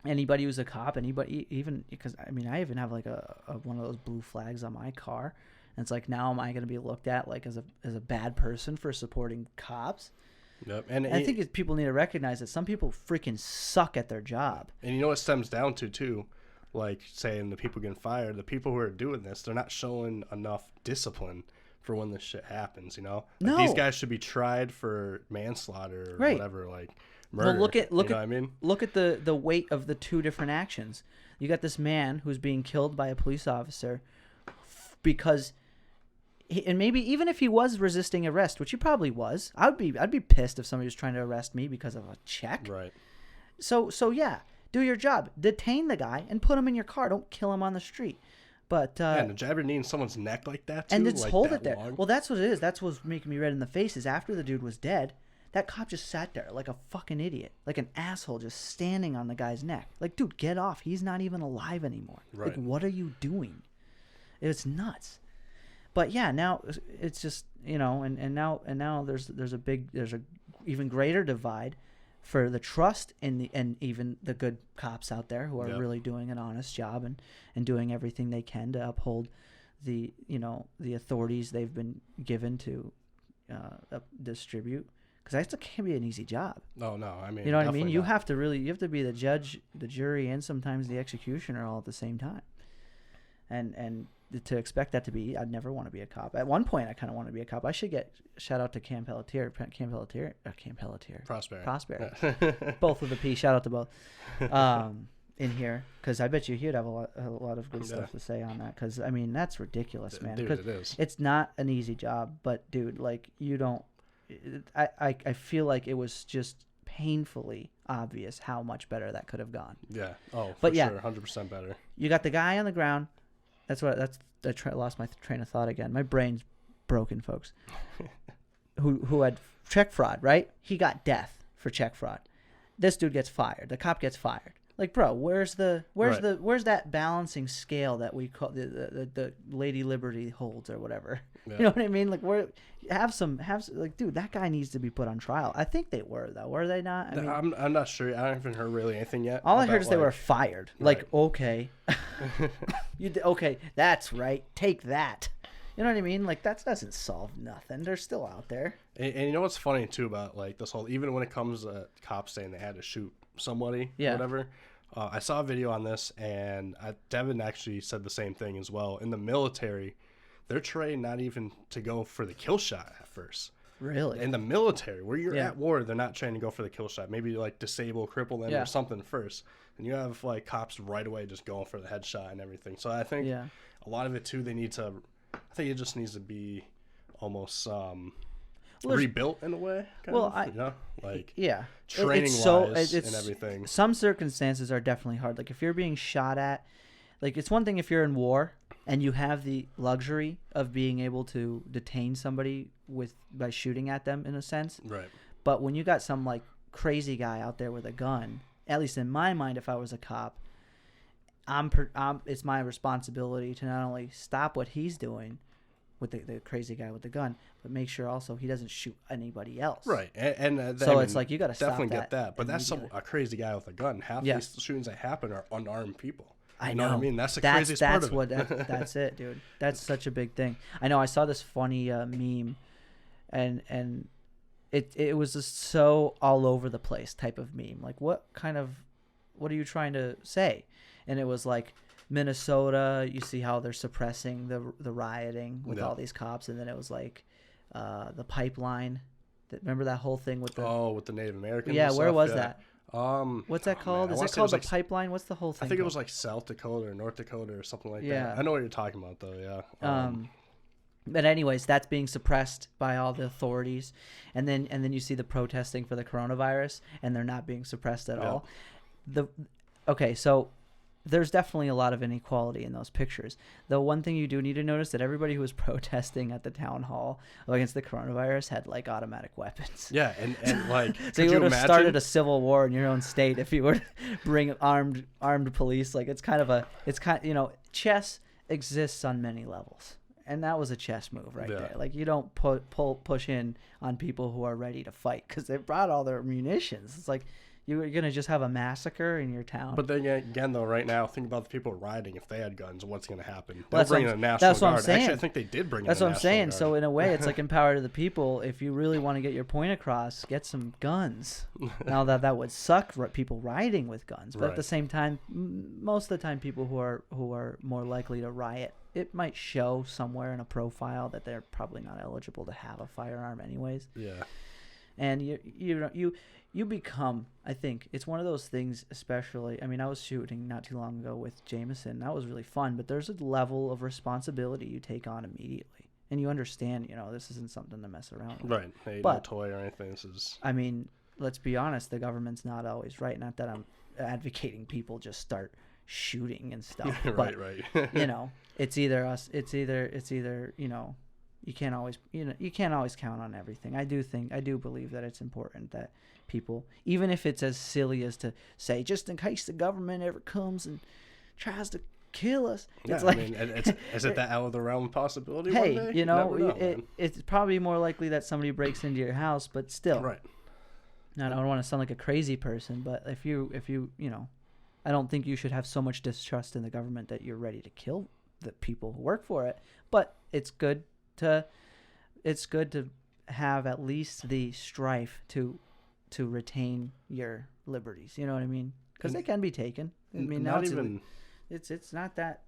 anybody who's a cop, anybody, even because I mean, I even have like a one of those blue flags on my car, and it's like, now am I going to be looked at like as a bad person for supporting cops? Yep. And I think people need to recognize that some people freaking suck at their job. And you know what it stems down to too? Like saying the people getting fired, the people who are doing this, they're not showing enough discipline for when this shit happens, you know? Like, these guys should be tried for manslaughter or whatever, like murder. Well, look at what I mean? Look at the weight of the two different actions. You got this man who's being killed by a police officer because and maybe even if he was resisting arrest, which he probably was, I'd be pissed if somebody was trying to arrest me because of a check. Right. So yeah. Do your job. Detain the guy and put him in your car. Don't kill him on the street. But and to jab your knee in someone's neck like that too, and just like hold that it there. long? Well, that's what it is. That's what's making me red in the face. Is after the dude was dead, that cop just sat there like a fucking idiot, like an asshole, just standing on the guy's neck. Like, dude, get off. He's not even alive anymore. Right. Like, what are you doing? It's nuts. But yeah, now it's just, you know, and now there's a even greater divide for the trust and even the good cops out there who are really doing an honest job and doing everything they can to uphold the authorities they've been given to distribute, because that can't be an easy job. No, I mean, you know what I mean? You not. have to be the judge, the jury, and sometimes the executioner all at the same time, and to expect that to be, I'd never want to be a cop. At one point, I kind of wanted to be a cop. I should get shout out to Cam Pelletier, Prosperity, both with a P. Shout out to both in here, because I bet you he'd have a lot of good stuff to say on that. Because I mean, that's ridiculous, man. Dude, it is. It's not an easy job, but dude, like, you don't. I feel like it was just painfully obvious how much better that could have gone. Yeah. Oh, but sure, 100% better. You got the guy on the ground. I lost my train of thought again. My brain's broken, folks. who had check fraud, right? He got death for check fraud. This dude gets fired. The cop gets fired. Like, bro, where's that balancing scale that we call the Lady Liberty holds or whatever? Yeah. You know what I mean? Like, have some like, dude, that guy needs to be put on trial. I think they were, though. Were they not? I mean, I'm not sure. I haven't heard really anything yet. All I heard is they were fired. Right. Like, okay, okay, that's right. Take that. You know what I mean? Like, that doesn't solve nothing. They're still out there. And you know what's funny too about like this whole, even when it comes to cops saying they had to shoot somebody, or whatever. I saw a video on this, and Devin actually said the same thing as well. In the military, they're trained not even to go for the kill shot at first. Really? In the military, where you're at war, they're not trained to go for the kill shot. Maybe like disable, cripple them, or something first. And you have like cops right away just going for the headshot and everything. So I think a lot of it too, I think it just needs to be almost rebuilt in a way. Training wise and everything. Some circumstances are definitely hard. Like, if you're being shot at, like, it's one thing if you're in war and you have the luxury of being able to detain somebody by shooting at them, in a sense. Right. But when you got some like crazy guy out there with a gun, at least in my mind, if I was a cop, it's my responsibility to not only stop what he's doing with the crazy guy with the gun, but make sure also he doesn't shoot anybody else. Right. And so it's like, you got to stop definitely that. get that. But that's a crazy guy with a gun. Half these shootings that happen are unarmed people. I you know what I mean? That's the craziest part of it. That's it, dude. That's such a big thing. I know. I saw this funny meme, and it was just so all over the place type of meme. Like, what are you trying to say? And it was like, Minnesota, you see how they're suppressing the rioting with all these cops, and then it was like the pipeline. Remember that whole thing with the Native Americans? Yeah, and where stuff? was Yeah. that? What's that called? Man, Is it called the pipeline? What's the whole thing? I think it called? was like South Dakota or North Dakota or something like Yeah. that. I know what you're talking about though. Yeah. But anyways, that's being suppressed by all the authorities, and then you see the protesting for the coronavirus, and they're not being suppressed at all. Okay, so there's definitely a lot of inequality in those pictures. The one thing you do need to notice that everybody who was protesting at the town hall against the coronavirus had like automatic weapons. Yeah, and like so you would have started a civil war in your own state if you were to bring armed police. Like it's kind of chess exists on many levels. And that was a chess move right there. Like you don't push in on people who are ready to fight because they brought all their munitions. It's like you're gonna just have a massacre in your town. But then again, though, right now, think about the people ring. If they had guns, what's gonna happen? Well, They'll bring in a National that's what Guard. I'm saying. Actually, I think they did bring in That's a what I'm National saying. Guard. So in a way, it's like empower to the people. If you really want to get your point across, get some guns. Now that would suck, people riding with guns. But at the same time, most of the time, people who are more likely to riot, it might show somewhere in a profile that they're probably not eligible to have a firearm anyways. Yeah. And you become, I think it's one of those things, especially, I mean, I was shooting not too long ago with Jameson. That was really fun, but there's a level of responsibility you take on immediately. And you understand, this isn't something to mess around with. Right. Hey, no toy or anything. This is... I mean, let's be honest, the government's not always right. Not that I'm advocating people just start shooting and stuff. right. It's either us, it's either, you can't always count on everything. I do believe that it's important that people, even if it's as silly as to say, just in case the government ever comes and tries to kill us. Yeah, it's like, I mean, is it that out of the realm of possibility? Hey, one day? It's probably more likely that somebody breaks into your house, but still. Right. Now, I don't want to sound like a crazy person, but if you I don't think you should have so much distrust in the government that you're ready to kill the people who work for it. But it's good to have at least the strife to retain your liberties. You know what I mean? Because they can be taken. I mean, now it's not that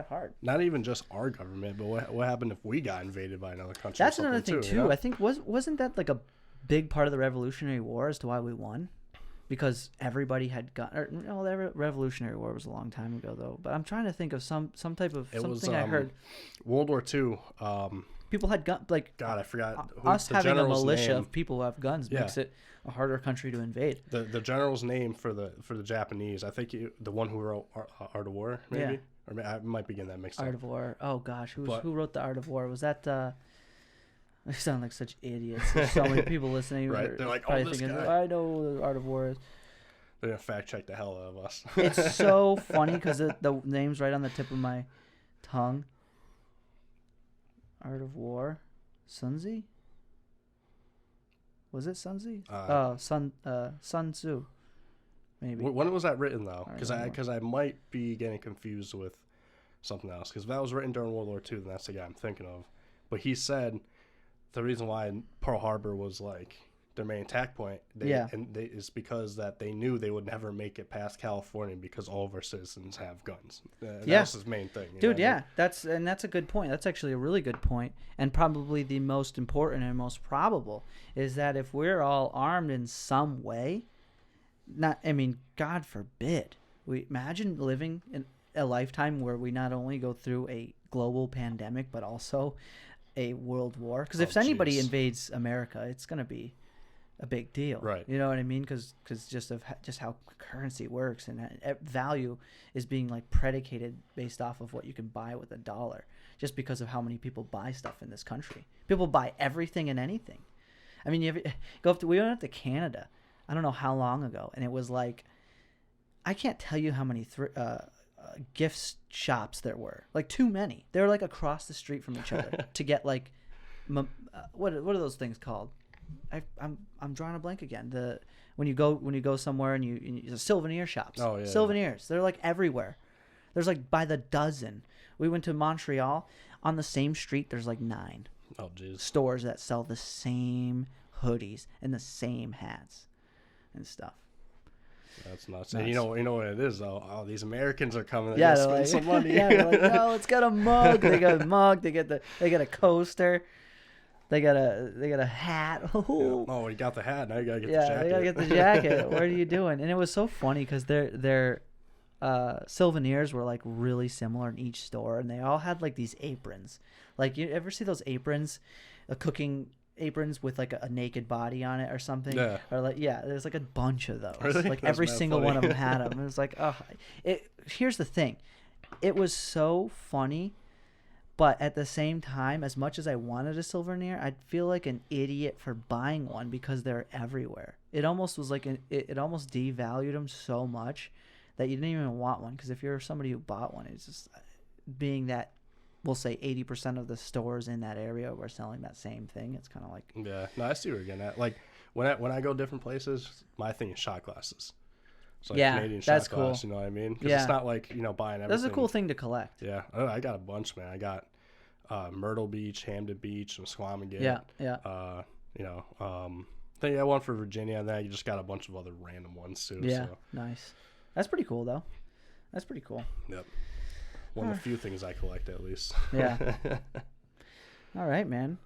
hard. Not even just our government, but what happened if we got invaded by another country? That's another thing too. I think wasn't that like a big part of the Revolutionary War as to why we won? Because everybody had the Revolutionary War was a long time ago though. But I'm trying to think of some type of something I heard. World War II. People had guns. Like God, I forgot. Us having a militia name. of people who have guns makes it a harder country to invade. The general's name for the Japanese, I think the one who wrote Art of War, maybe. Yeah. Or I might be getting that mixed up. Art of War. Oh gosh, who wrote the Art of War? Was that? They sound like such idiots. There's so many people listening. Right? They're like, this thinking, guy. I know what the Art of War is. They're gonna fact check the hell out of us. It's so funny because the name's right on the tip of my tongue. Art of War, Sun Tzu. Was it Sun Tzu? Sun Tzu. Maybe. When was that written though? Because I might be getting confused with something else. Because if that was written during World War II, then that's the guy I'm thinking of. But he said the reason why Pearl Harbor was like their main attack point, is because that they knew they would never make it past California because all of our citizens have guns. That's his main thing, dude. Yeah, that's a good point. That's actually a really good point, and probably the most important and most probable is that if we're all armed in some way, God forbid, we imagine living in a lifetime where we not only go through a global pandemic but also a world war. Because if anybody invades America, it's gonna be a big deal, right? You know what I mean? Because just how currency works and value is being like predicated based off of what you can buy with $1, just because of how many people buy stuff in this country. People buy everything and anything. I mean, we went up to Canada. I don't know how long ago, and it was like, I can't tell you how many gift shops there were. Like too many. They were like across the street from each other to get like, what are those things called? I'm drawing a blank again. When you go somewhere and the souvenir shops. Oh yeah. Souvenirs. They're like everywhere. There's like by the dozen. We went to Montreal. On the same street, there's like 9 stores that sell the same hoodies and the same hats and stuff. That's nuts. And you know what it is though. Oh, these Americans are coming. They Yeah, gotta spend some money. yeah, they're like, no, let's get a mug. They got a mug. They get a coaster. They got a hat. Yeah. Oh, you got the hat. Now you gotta get the jacket. Yeah, they gotta get the jacket. What are you doing? And it was so funny because their souvenirs were like really similar in each store, and they all had like these aprons. Like, you ever see those aprons, cooking aprons with like a naked body on it or something? Yeah. Or like, yeah, there's like a bunch of those. Really? Like That's every mad single funny. one of them had them. It was like, oh, here's the thing, it was so funny. But at the same time, as much as I wanted a souvenir, I'd feel like an idiot for buying one because they're everywhere. It almost was like it almost devalued them so much that you didn't even want one. Because if you're somebody who bought one, it's just being that, we'll say 80% of the stores in that area were selling that same thing. It's kind of like, Yeah, no, I see what you're getting at. Like when I go different places, my thing is shot glasses. So like yeah, Canadian that's shot cool. glass, you know what I mean? Because Yeah. it's not like buying everything. That's a cool thing to collect. Yeah, I got a bunch, man. I got Myrtle Beach, Hampton Beach, and Squamigan. Yeah, yeah. I think I got one for Virginia, and then you just got a bunch of other random ones too. Yeah, So. nice. That's pretty cool though. That's pretty cool. Yep. One of the few things I collect, at least. Yeah. All right, man.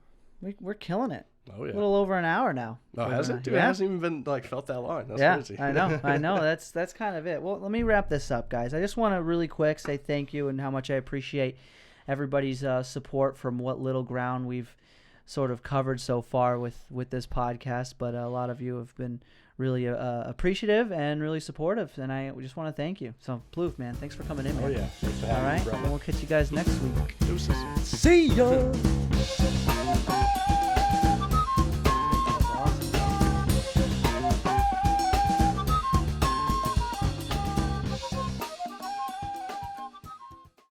We're killing it. Oh yeah. A little over an hour now. Oh, has it? Dude, it hasn't even been like felt that long. That's crazy. I know. That's kind of it. Well, let me wrap this up, guys. I just want to really quick say thank you and how much I appreciate everybody's support from what little ground we've sort of covered so far with this podcast. But a lot of you have been really appreciative and really supportive, and I just want to thank you. So, Ploof, man, thanks for coming in, man. Oh yeah. Thanks for All having right, me, brother. and we'll catch you guys next week. Deuces. See ya.